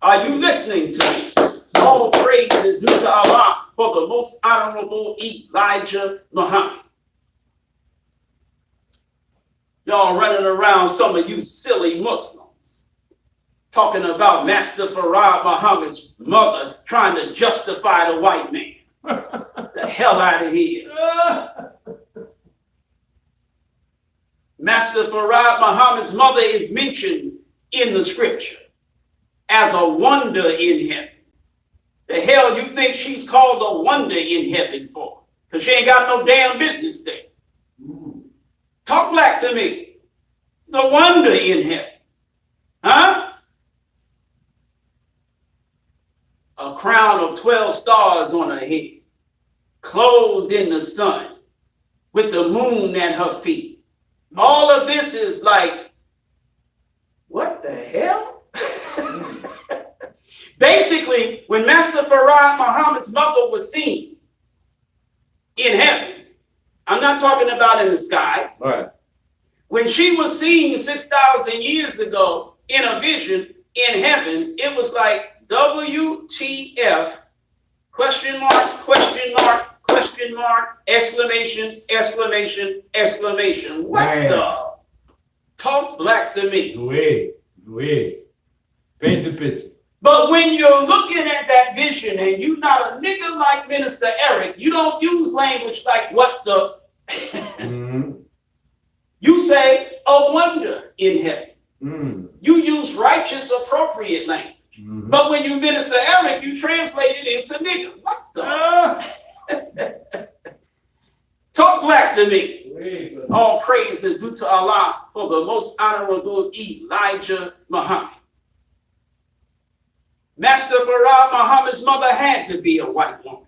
Are you listening to me? All praise is due to Allah for the most honorable Elijah Muhammad. Y'all running around, some of you silly Muslims, talking about Master Farad Muhammad's mother trying to justify the white man. The hell out of here. Master Farad Muhammad's mother is mentioned in the scripture as a wonder in heaven. The hell you think she's called a wonder in heaven for? Because she ain't got no damn business there. Talk black to me. It's a wonder in heaven. A crown of 12 stars on her head, clothed in the sun, with the moon at her feet. All of this is like, what the hell? Basically, when Master Farad Muhammad's mother was seen in heaven, I'm not talking about in the sky. Right. When she was seen 6,000 years ago in a vision in heaven, it was like WTF, question mark, question mark, question mark, exclamation, exclamation, exclamation. What the? Talk black to me. Paint the picture. But when you're looking at that vision and you're not a nigga like Minister Eric, you don't use language like what the... You say a wonder in heaven. You use righteous, appropriate language. But when you Minister Eric, you translate it into nigga. What the? Talk black to me. All praise is due to Allah for the most honorable Elijah Muhammad. Master Farad Muhammad's mother had to be a white woman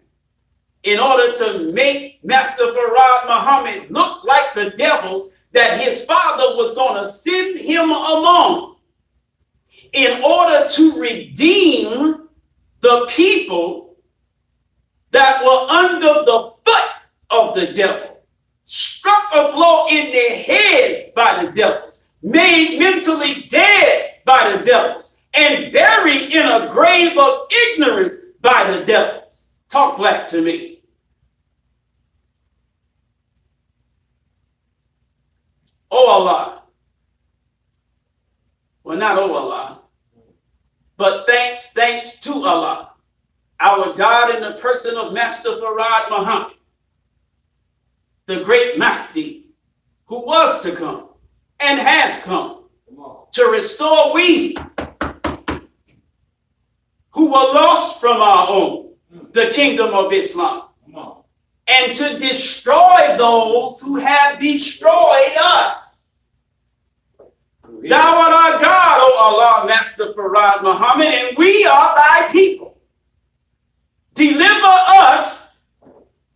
in order to make Master Farad Muhammad look like the devils that his father was going to send him among in order to redeem the people that were under the foot of the devil. struck a blow in their heads by the devils, made mentally dead by the devils, and buried in a grave of ignorance by the devils. Talk black to me. Oh Allah. Well, not oh Allah, but thanks to Allah, our God in the person of Master Farad Muhammad, the great Mahdi, who was to come and has come to restore we who were lost from our own, the kingdom of Islam, and to destroy those who have destroyed us. Thou art our God, O Allah, Master Farad Muhammad, and we are thy people. Deliver us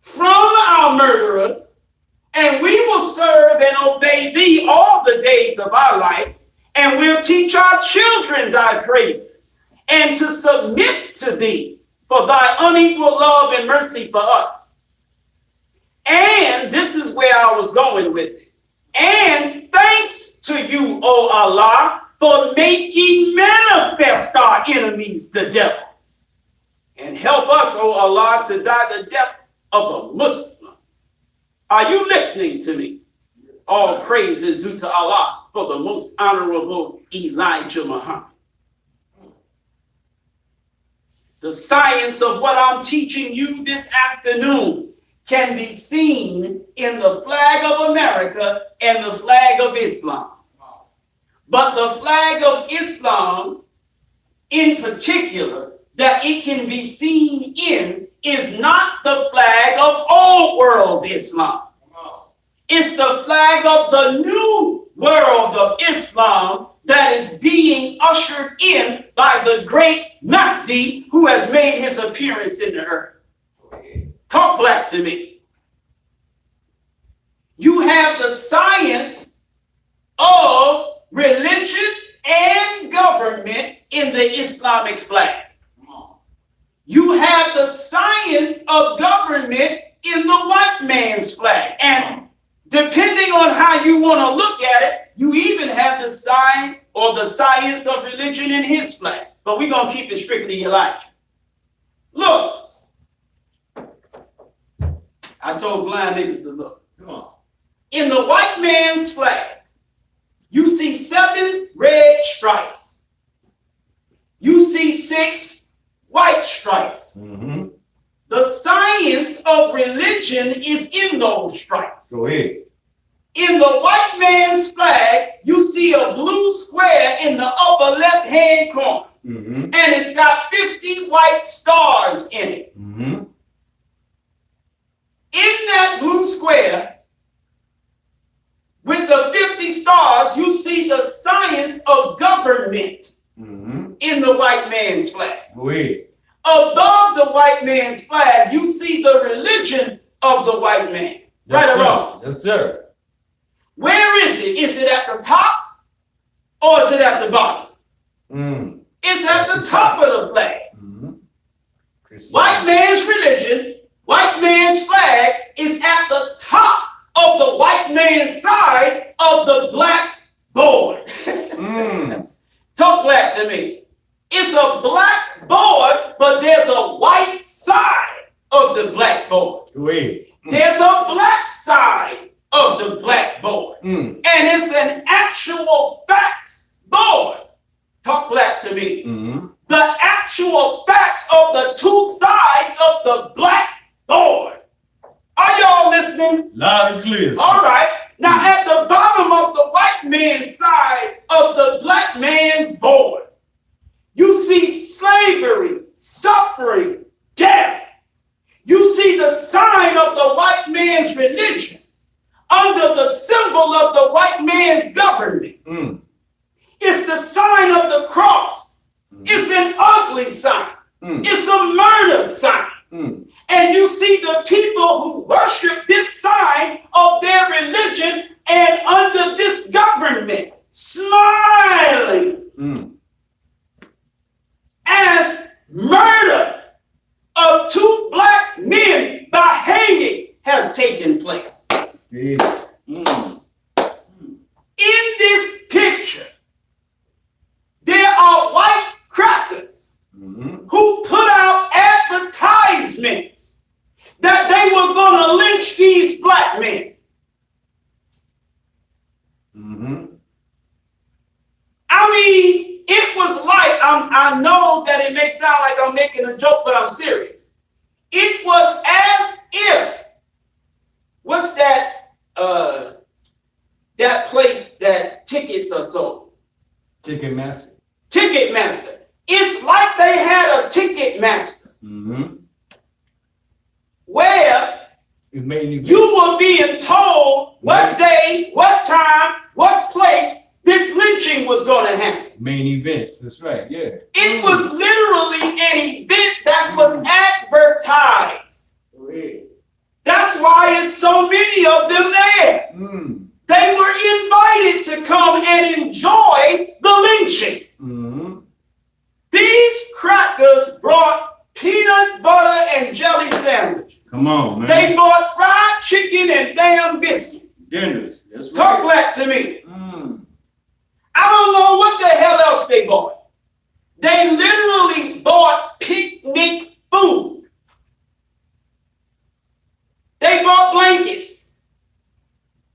from our murderers, and we will serve and obey thee all the days of our life, and we'll teach our children thy praises, and to submit to thee for thy unequal love and mercy for us. And this is where I was going with it. And thanks to you, O Allah, for making manifest our enemies, the devils. And help us, O Allah, to die the death of a Muslim. Are you listening to me? All praise is due to Allah for the most honorable Elijah Muhammad. The science of what I'm teaching you this afternoon can be seen in the flag of America and the flag of Islam. But the flag of Islam in particular that it can be seen in is not the flag of old world Islam. It's the flag of the new world of Islam that is being ushered in by the great Mahdi who has made his appearance in the earth. Talk black to me. You have the science of religion and government in the Islamic flag. You have the science of government in the white man's flag. And depending on how you want to look at it, you even have the sign or the science of religion in his flag. But we're going to keep it strictly Elijah. Look. I told blind niggas to look. Come on. In the white man's flag, you see 7 red stripes. You see 6 white stripes. Mm-hmm. The science of religion is in those stripes. Go ahead. In the white man's flag, you see a blue square in the upper left-hand corner. Mm-hmm. And it's got 50 white stars in it. Mm-hmm. In that blue square, with the 50 stars, you see the science of government in the white man's flag. Oui. Above the white man's flag, you see the religion of the white man. Yes, right or wrong? Yes, sir. Where is it? Is it at the top or is it at the bottom? It's at the top of the flag. White man's religion, white man's flag is at the top of the white man's side of the black board. Talk black to me. It's a black board, but there's a white side of the black board. There's a black side of the black board. And it's an actual facts board. Talk black to me. The actual facts of the 2 sides of the black board. Are y'all listening? Loud and clear. All right. Now, at the bottom of the white man's side of the black man's board, you see slavery, suffering, death. You see the sign of the white man's religion under the symbol of the white man's government. It's the sign of the cross. It's an ugly sign. It's a murder sign. And you see the people who worship this sign of their religion and under this government smiling as murder of 2 black men by hanging has taken place. See? In this picture, there are white crackers who put out advertisements that they were going to lynch these black men. I mean, it was like, I know that it may sound like I'm making a joke, but I'm serious. It was as if, what's that, that place that tickets are sold? Ticketmaster. Ticketmaster. It's like they had a Ticketmaster where It made you were being told what day, what time, what place this lynching was going to happen. main events. That's right. Yeah. It was literally an event that was advertised. That's why it's so many of them there. They were invited to come and enjoy the lynching. These crackers brought peanut butter and jelly sandwiches. Come on, man. They bought fried chicken and damn biscuits. Goodness. That's Talk right. back to me. I don't know what the hell else they bought. They literally bought picnic food. They bought blankets.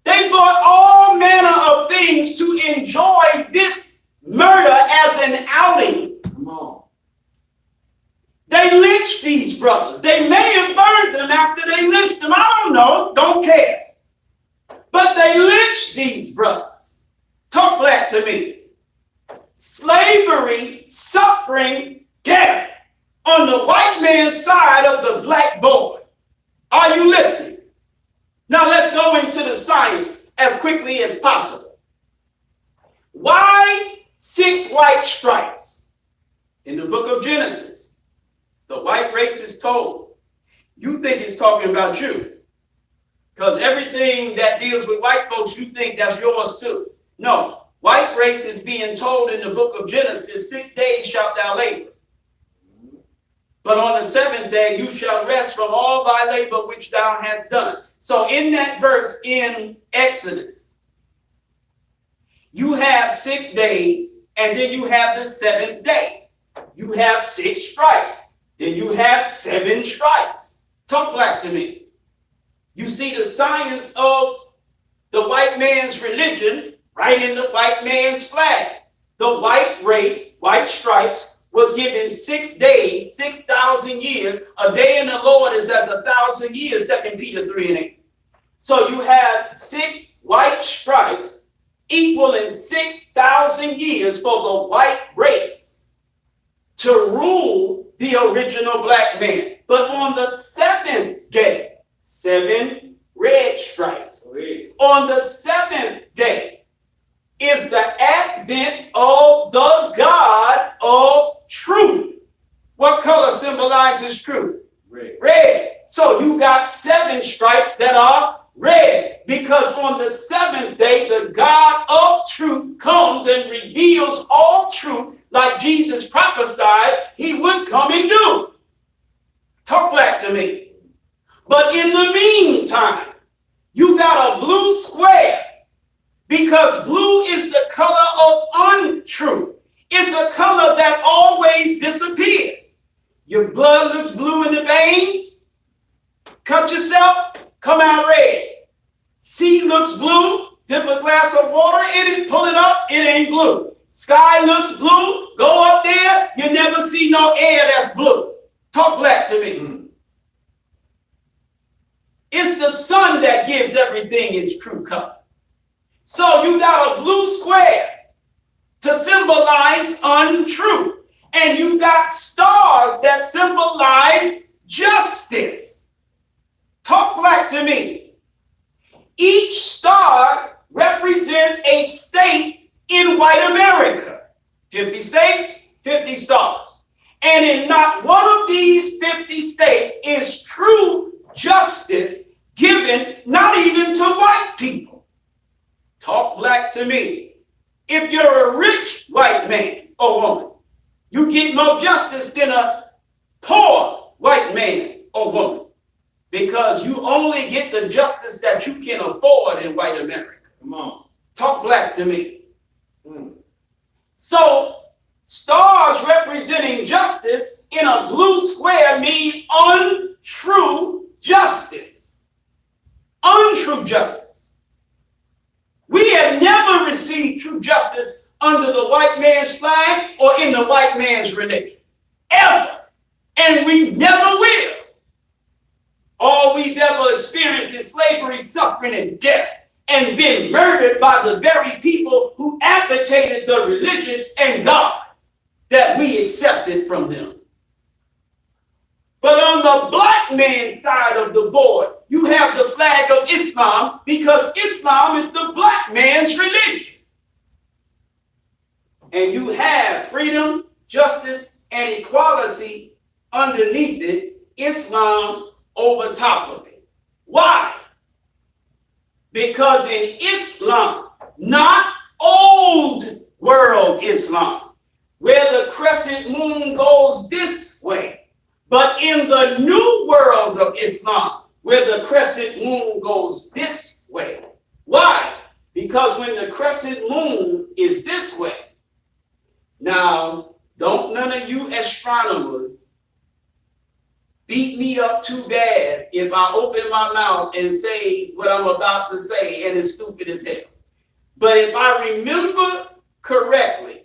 They bought all manner of things to enjoy this murder as an outing. Come on. They lynched these brothers. They may have burned them after they lynched them. I don't know. Don't care. But they lynched these brothers. Talk black to me. Slavery, suffering, death on the white man's side of the blackboard. Are you listening? Now let's go into the science as quickly as possible. Why 6 white stripes? In the book of Genesis, the white race is told. You think it's talking about you. Because everything that deals with white folks, you think that's yours too. No, white race is being told in the book of Genesis, 6 days shalt thou labor. But on the 7th day you shall rest from all thy labor which thou hast done. So in that verse in Exodus, you have 6 days and then you have the 7th day. You have 6 stripes. Then you have 7 stripes. Talk black to me. You see the science of the white man's religion right in the white man's flag. The white race, white stripes, was given 6 days, 6,000 years. A day in the Lord is as 1,000 years, 2 Peter 3:8. So you have 6 white stripes equaling 6,000 years for the white race to rule the original black man. But on the 7th day, 7 red stripes. On the 7th day is the advent of the God of truth. What color symbolizes truth? Red. Red. So you got 7 stripes that are red, because on the 7th day, the God of truth comes and reveals all truth like Jesus prophesied he would come and do. Talk back to me. But in the meantime, you got a blue square, because blue is the color of untruth. It's a color that always disappears. Your blood looks blue in the veins. Cut yourself, come out red. Sea looks blue, dip a glass of water in it, pull it up, it ain't blue. Sky looks blue, go up there, you never see no air that's blue. Talk black to me. It's the sun that gives everything its true color. So you got a blue square to symbolize untruth. And you got stars that symbolize justice. Talk black to me. Each star represents a state in white America. 50 states, 50 stars. And in not one of these 50 states is true justice given, not even to white people. Talk black to me. If you're a rich white man or woman, you get more justice than a poor white man or woman, because because you only get the justice that you can afford in white America. Come on. Talk black to me. Mm. So stars representing justice in a blue square mean untrue justice. Untrue justice. We have never received true justice under the white man's flag or in the white man's religion. Ever. And we never will. All we've ever experienced is slavery, suffering, and death, and been murdered by the very people who advocated the religion and God that we accepted from them. But on the black man's side of the board, you have the flag of Islam, because Islam is the black man's religion. And you have freedom, justice, and equality underneath it, Islam over top of it. Why? Because in Islam, not old world Islam, where the crescent moon goes this way, but in the new world of Islam, where the crescent moon goes this way. Why? Because when the crescent moon is this way, now, don't none of you astronomers beat me up too bad if I open my mouth and say what I'm about to say and it's stupid as hell. But if I remember correctly,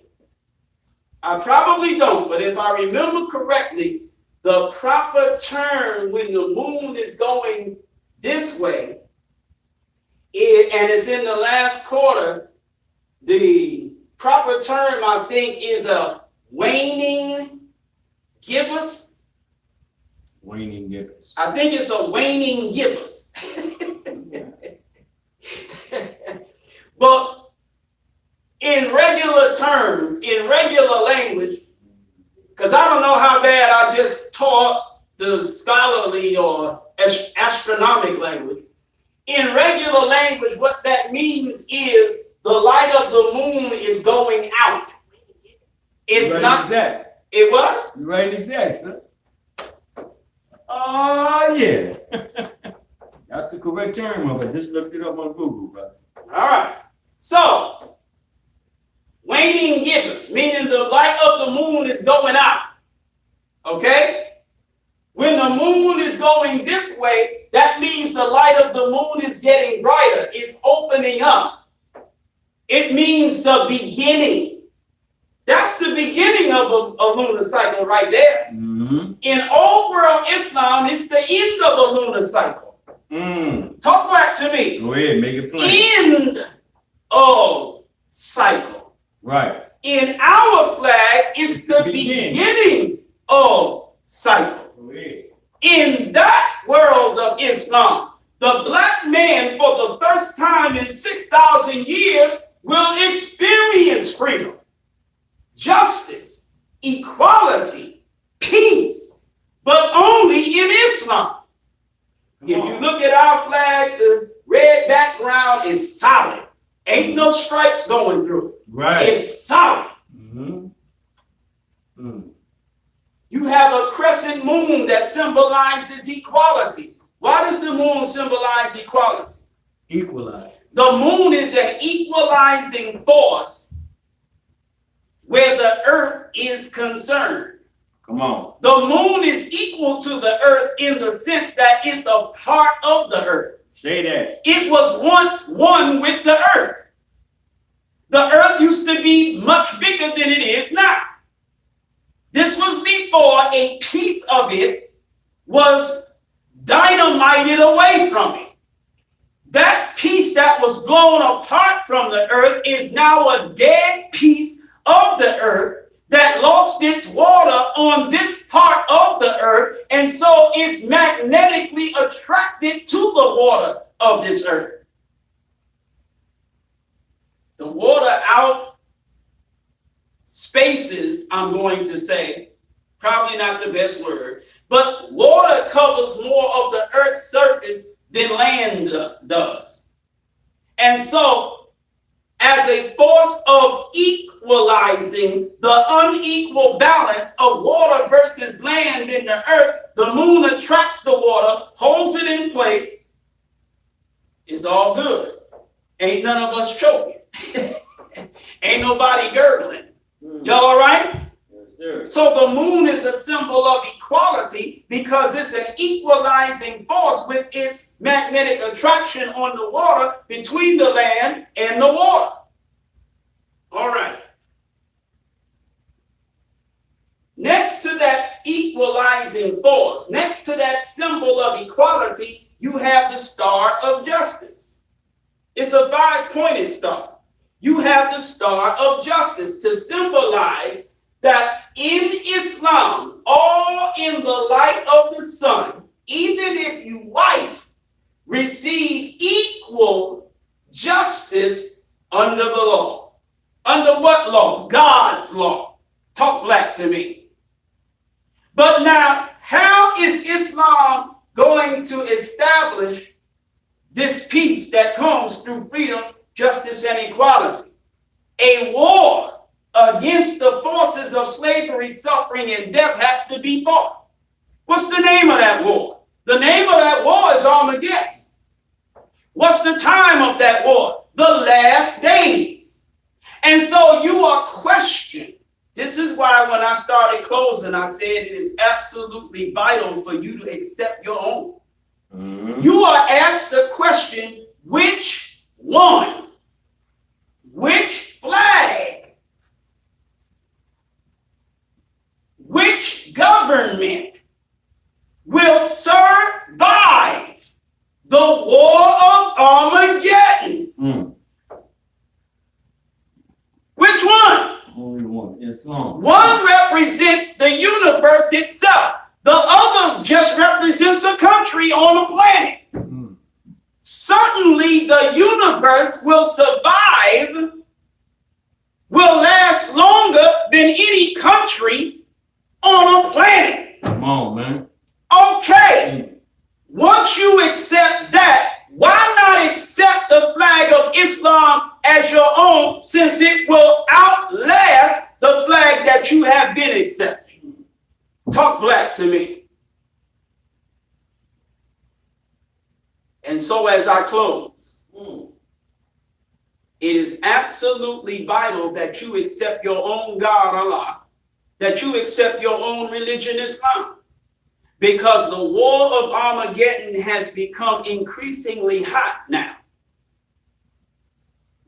I probably don't, but if I remember correctly, the proper term when the moon is going this way, and it's in the last quarter, the proper term I think is a waning gibbous. Waning gibbous. I think it's a waning gibbous. But in regular terms, in regular language, because I don't know how bad I just taught the scholarly or astronomic language. In regular language, what that means is the light of the moon is going out. It's right not exact. It was? You're right exact, sir. Oh, yeah. That's the correct term of it. Just looked it up on Google, brother. All right. So, waning gibbous, meaning the light of the moon is going out. Okay? When the moon is going this way, that means the light of the moon is getting brighter. It's opening up. It means the beginning. That's the beginning of a lunar cycle right there. Mm-hmm. In old world Islam, it's the end of a lunar cycle. Talk back to me. Go ahead, make it plain. End of cycle. Right. In our flag, it's the beginning of cycle. Go ahead. In that world of Islam, the black man for the first time in 6,000 years will experience freedom, justice, equality, peace, but only in Islam. If you look at our flag, the red background is solid. Ain't no stripes going through it. Right. It's solid. Mm-hmm. Mm. You have a crescent moon that symbolizes equality. Why does the moon symbolize equality? Equalize. The moon is an equalizing force where the earth is concerned. Come on. The moon is equal to the earth in the sense that it's a part of the earth. Say that. It was once one with the earth. The earth used to be much bigger than it is now. This was before a piece of it was dynamited away from it. That piece that was blown apart from the earth is now a dead piece of the earth that lost its water on this part of the earth, and so it's magnetically attracted to the water of this earth. The water out spaces, I'm going to say, probably not the best word, but water covers more of the earth's surface than land does. And so as a force of equalizing the unequal balance of water versus land in the earth. The moon attracts the water, holds it in place. It's all good. Ain't none of us choking. Ain't nobody gurgling. Y'all all right? Yes, sir. So the moon is a symbol of equality because it's an equalizing force with its magnetic attraction on the water between the land and the water. All right. Next to that equalizing force, next to that symbol of equality, you have the star of justice. It's a 5-pointed star. You have the star of justice to symbolize that in Islam, all in the light of the sun, even if you white, receive equal justice under the law. Under what law? God's law. Talk black to me. But now, how is Islam going to establish this peace that comes through freedom, justice, and equality? A war against the forces of slavery, suffering, and death has to be fought. What's the name of that war? The name of that war is Armageddon. What's the time of that war? The last days. And so you are questioned. This is why when I started closing, I said it is absolutely vital for you to accept your own. Mm-hmm. You are asked the question, which one? Which flag? Which government will survive the war of Armageddon? Mm. Which one? Only one. Islam. One represents the universe itself. The other just represents a country on a planet. Mm. Certainly the universe will survive, will last longer than any country on a planet. Come on, man. Okay. Once you accept that, why not accept the flag of Islam as your own, since it will outlast the flag that you have been accepting? Talk black to me. And so as I close, it is absolutely vital that you accept your own God, Allah, that you accept your own religion, Islam. Because the war of Armageddon has become increasingly hot now.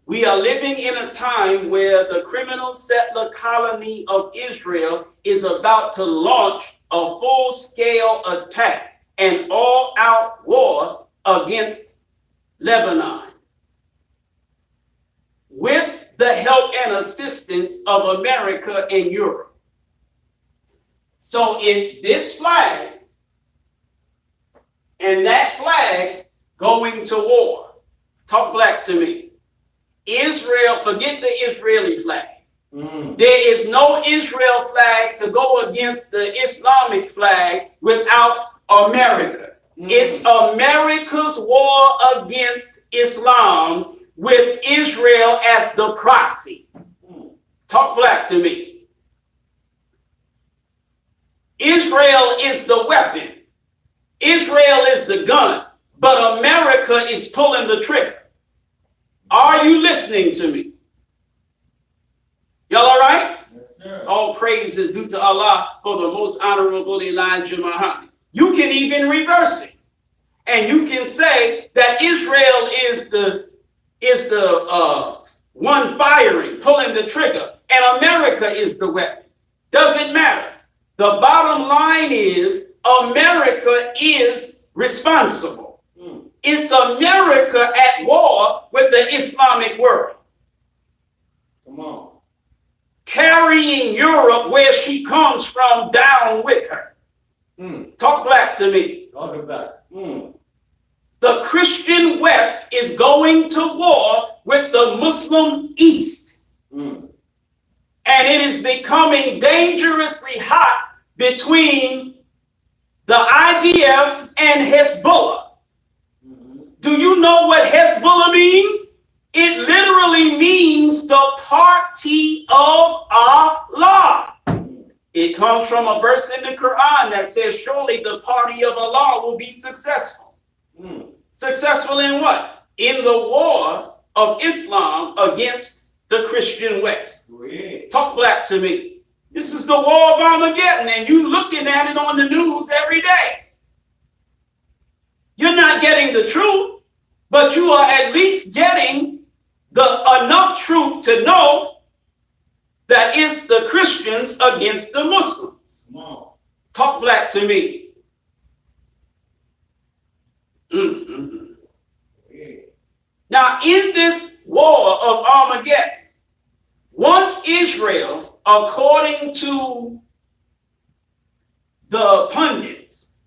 We are living in a time where the criminal settler colony of Israel is about to launch a full-scale attack, an all-out war against Lebanon, with the help and assistance of America and Europe. So it's this flag and that flag going to war. Talk black to me. Israel, forget the Israeli flag. There is no Israel flag to go against the Islamic flag without America. It's America's war against Islam with Israel as the proxy. Talk black to me. Israel is the weapon. Israel is the gun, but America is pulling the trigger. Are you listening to me? Y'all all right? Yes, sir. All praise is due to Allah for the most honorable Elijah Muhammad. You can even reverse it. And you can say that Israel is the one firing, pulling the trigger, and America is the weapon. Doesn't matter. The bottom line is America is responsible. It's America at war with the Islamic world. Come on. Carrying Europe where she comes from down with her. Talk black to me. Talk about it. The Christian West is going to war with the Muslim East. And it is becoming dangerously hot between the IDF and Hezbollah. Do you know what Hezbollah means? It literally means party of Allah. It comes from a verse in the Quran that says, surely the party of Allah will be successful. Successful in what? In the war of Islam against the Christian West. Talk black to me. This is the war of Armageddon, and you looking at it on the news every day. You're not getting the truth, but you are at least getting enough truth to know that it's the Christians against the Muslims. Talk black to me. Now, in this war of Armageddon, once Israel, according to the pundits,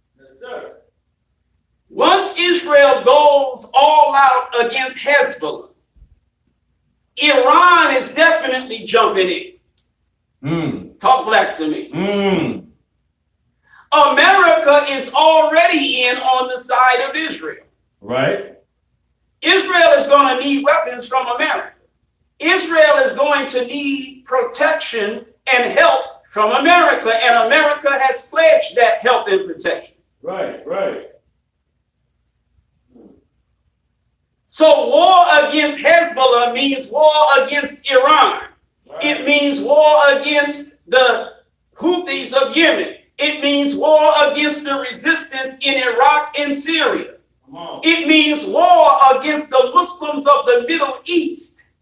once Israel goes all out against Hezbollah, Iran is definitely jumping in. Talk black to me. America is already in on the side of Israel. Right. Israel is going to need weapons from America. Israel is going to need protection and help from America, and America has pledged that help and protection. Right, right. So war against Hezbollah means war against Iran. Right. It means war against the Houthis of Yemen. It means war against the resistance in Iraq and Syria. It means war against the Muslims of the Middle East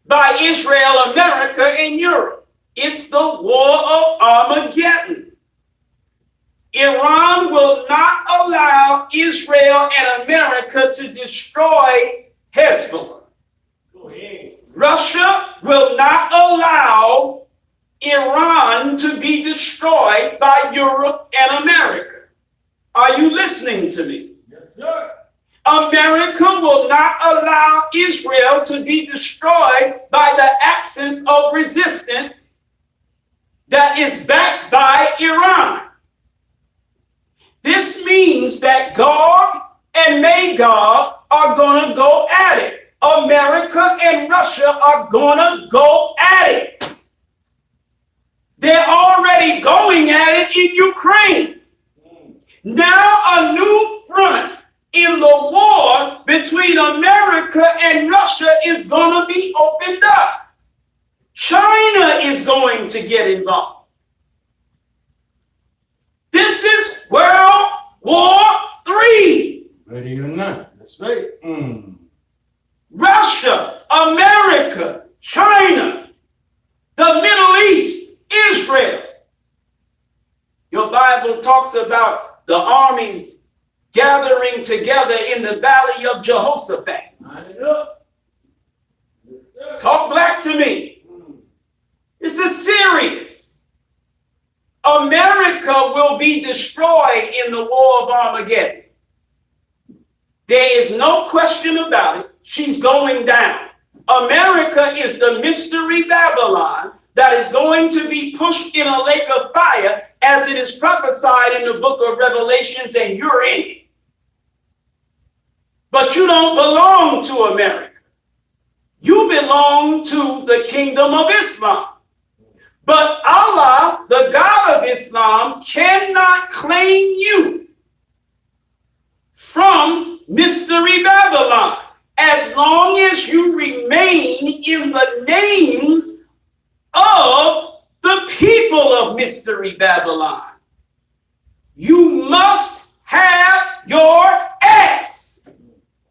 by Israel, America, and Europe. It's the war of Armageddon. Iran will not allow Israel and America to destroy Hezbollah. Russia will not allow Iran to be destroyed by Europe and America. Are you listening to me? Yes, sir. America will not allow Israel to be destroyed by the axis of resistance that is backed by Iran. This means that Gog and Magog are going to go at it. America and Russia are going to go at it. They're already going at it in Ukraine. Now a new front in the war between America and Russia is going to be opened up. China is going to get involved. This is World War III. Ready or not? That's right. Russia, America, China, the Middle East, Israel. Your Bible talks about the armies gathering together in the valley of Jehoshaphat. Talk black to me. This is serious. America will be destroyed in the war of Armageddon. There is no question about it. She's going down. America is the mystery Babylon that is going to be pushed in a lake of fire as it is prophesied in the book of Revelations, and you're in it. But you don't belong to America. You belong to the kingdom of Islam. But Allah, the God of Islam, cannot claim you from mystery Babylon as long as you remain in the names of the people of mystery Babylon. You must have your X.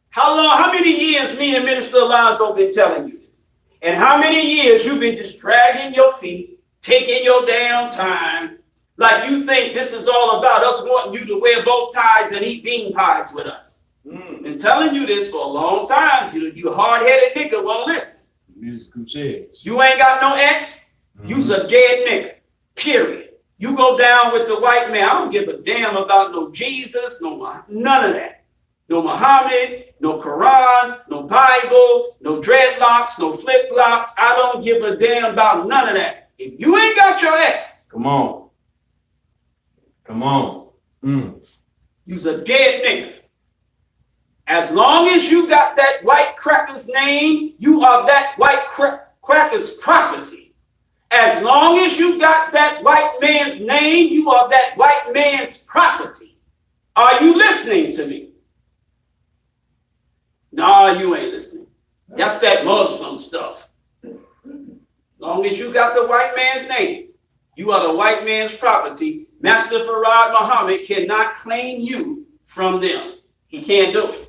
How many years me and Minister Alonzo been telling you this? And how many years you've been just dragging your feet, taking your damn time, like you think this is all about us wanting you to wear bow ties and eat bean pies with us. Been telling you this for a long time. You hard-headed nigga won't listen. Music crusades. You ain't got no X. You's a dead nigga, period. You go down with the white man. I don't give a damn about no Jesus, none of that. No Muhammad, no Quran, no Bible, no dreadlocks, no flip-flops. I don't give a damn about none of that. If you ain't got your X, come on. Come on. You's a dead nigga. As long as you got that white cracker's name, you are that white cracker's property. As long as you got that white man's name, you are that white man's property. Are you listening to me? No, you ain't listening. That's that Muslim stuff. As long as you got the white man's name, you are the white man's property. Master Farad Muhammad cannot claim you from them. He can't do it.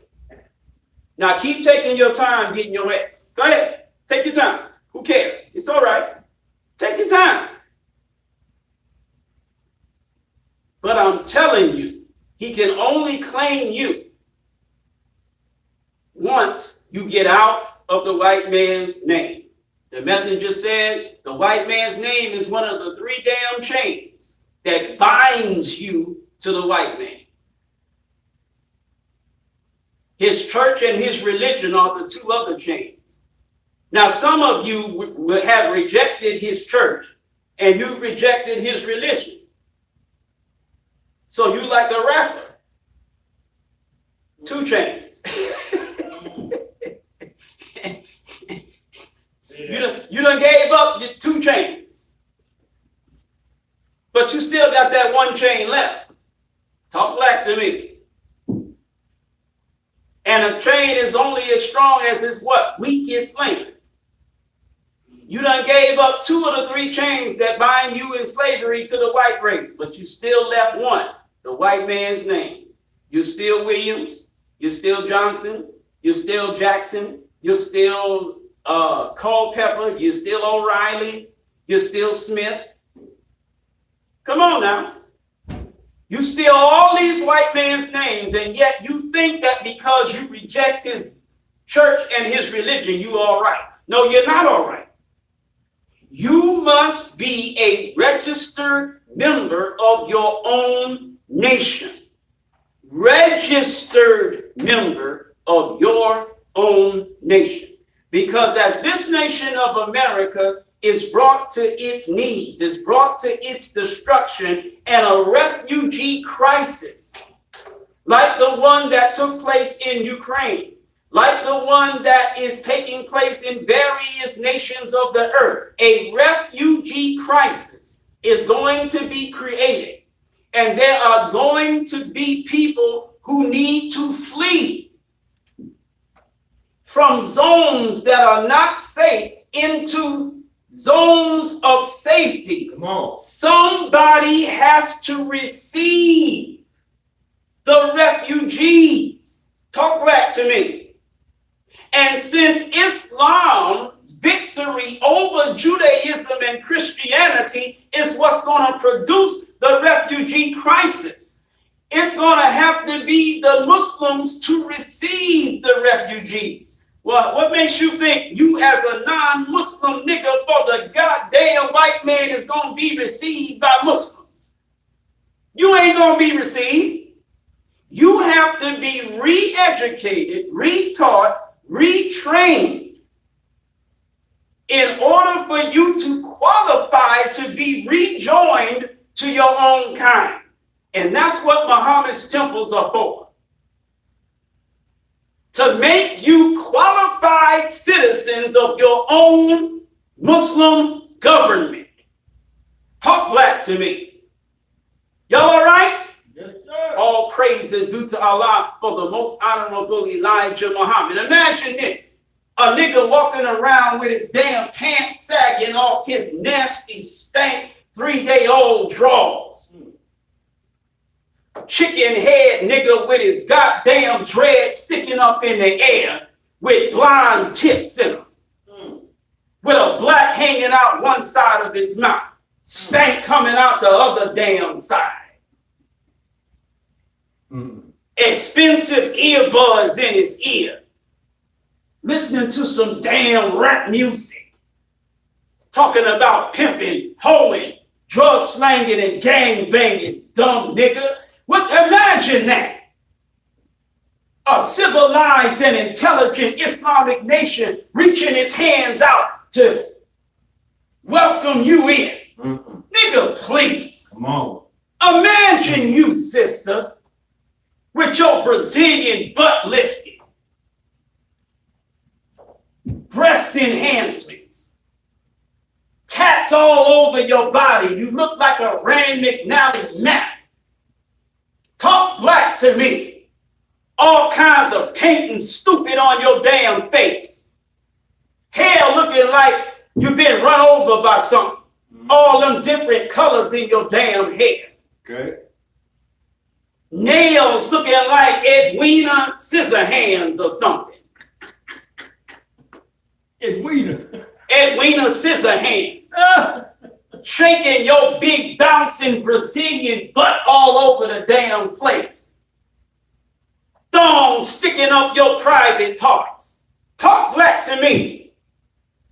Now keep taking your time getting your ass. Go ahead. Take your time. Who cares? It's all right. Take your time. But I'm telling you, he can only claim you once you get out of the white man's name. The messenger said the white man's name is one of the 3 damn chains that binds you to the white man. His church and his religion are the 2 other chains. Now, some of you have rejected his church and you rejected his religion. So you like a rapper. 2 chains. You done gave up your 2 chains. But you still got that 1 chain left. Talk black to me. And a chain is only as strong as its what? Weakest link. You done gave up 2 of the 3 chains that bind you in slavery to the white race, but you still left 1, the white man's name. You're still Williams, you're still Johnson, you're still Jackson, you're still Culpeper, you're still O'Reilly, you're still Smith. Come on now. You steal all these white man's names, and yet you think that because you reject his church and his religion, you all right. No, you're not all right. You must be a registered member of your own nation. Registered member of your own nation. Because as this nation of America is brought to its knees, is brought to its destruction, and a refugee crisis, like the one that took place in Ukraine, like the one that is taking place in various nations of the earth, a refugee crisis is going to be created. And there are going to be people who need to flee from zones that are not safe into zones of safety. Come on. Somebody has to receive the refugees. Talk back to me. And since Islam's victory over Judaism and Christianity is what's going to produce the refugee crisis, it's going to have to be the Muslims to receive the refugees. Well, what makes you think you as a non-Muslim nigga for the goddamn white man is going to be received by Muslims? You ain't going to be received. You have to be re-educated, re-taught, retrained in order for you to qualify to be rejoined to your own kind. And that's what Muhammad's temples are for. To make you qualified citizens of your own Muslim government. Talk black to me. Y'all all right? Yes, sir. All praise is due to Allah for the most honorable Elijah Muhammad. Imagine this. A nigga walking around with his damn pants sagging off his nasty, stank, 3-day-old drawers. Chicken head nigga with his goddamn dread sticking up in the air with blonde tips in them. With a black hanging out one side of his mouth. Stank coming out the other damn side. Expensive earbuds in his ear. Listening to some damn rap music. Talking about pimping, hoeing, drug slanging, and gang banging, dumb nigga. Imagine that. A civilized and intelligent Islamic nation reaching its hands out to welcome you in. Nigga, please. Come on. Imagine you, sister, with your Brazilian butt lifted, breast enhancements, tats all over your body. You look like a Rand McNally map. Talk black to me. All kinds of painting stupid on your damn face. Hair looking like you've been run over by something. All them different colors in your damn hair. Okay. Nails looking like Edwina Scissorhands or something. Edwina. Edwina Scissorhands. Shaking your big bouncing Brazilian butt all over the damn place. Thongs sticking up your private parts. Talk black to me.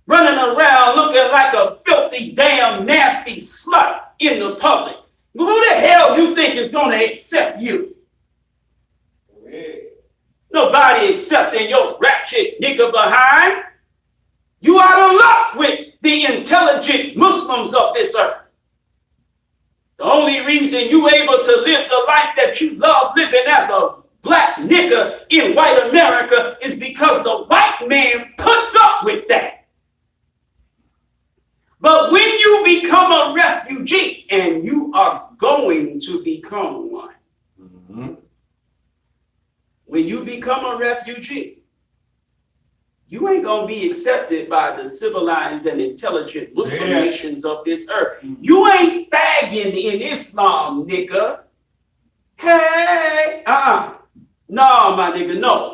Running around looking like a filthy damn nasty slut in the public. Who the hell you think is going to accept you? Nobody accepting your ratchet nigga behind. You out of luck with the intelligent Muslims of this earth. The only reason you able to live the life that you love living as a black nigga in white America is because the white man puts up with that. But when you become a refugee, and you are going to become one, when you become a refugee, you ain't gonna be accepted by the civilized and intelligent Muslim nations of this earth. You ain't fagging in Islam, nigga. Hey, no, my nigga, no,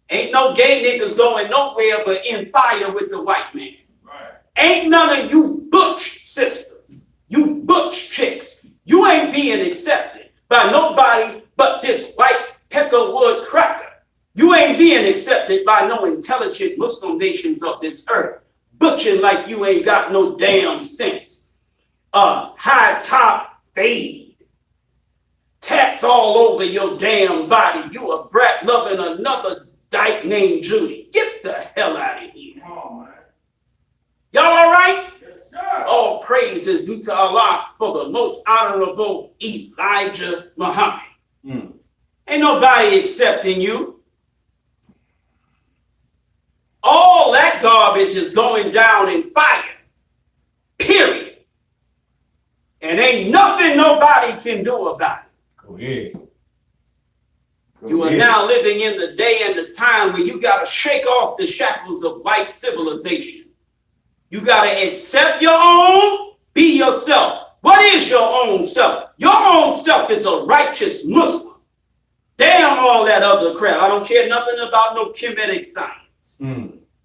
Ain't no gay niggas going nowhere but in fire with the white man. Right. Ain't none of you butch sisters, you butch chicks, you ain't being accepted by nobody but this white peckerwood cracker. You ain't being accepted by no intelligent Muslim nations of this earth, butching like you ain't got no damn sense. High top fade, tats all over your damn body. You a brat loving another dyke named Judy. Get the hell out of here. Oh, man. Y'all all right? Yes, sir. All praise is due to Allah for the most honorable Elijah Muhammad. Ain't nobody accepting you. All that garbage is going down in fire. Period. And ain't nothing nobody can do about it. Go ahead. You are now living in the day and the time where you got to shake off the shackles of white civilization. You got to accept your own, be yourself. What is your own self? Your own self is a righteous Muslim. Damn all that other crap. I don't care nothing about no Kemetic science.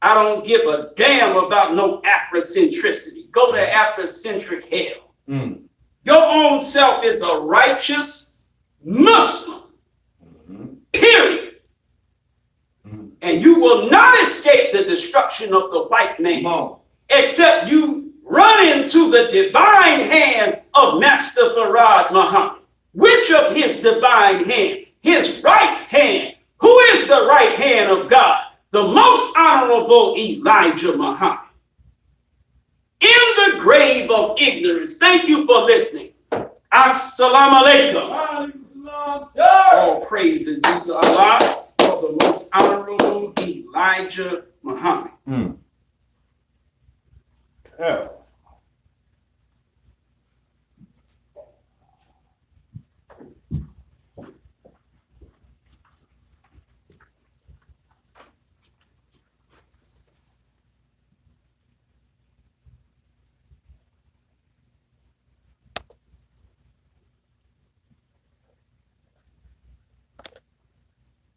I don't give a damn about no Afrocentricity. Go to Afrocentric hell. Your own self is a righteous Muslim. Period. And you will not escape the destruction of the white man except you run into the divine hand of Master Farad Muhammad. Which of his divine hand? His right hand. Who is the right hand of God? The most honorable Elijah Muhammad. In the grave of ignorance. Thank you for listening. Assalamu alaikum. All praises due to Allah for the most honorable Elijah Muhammad.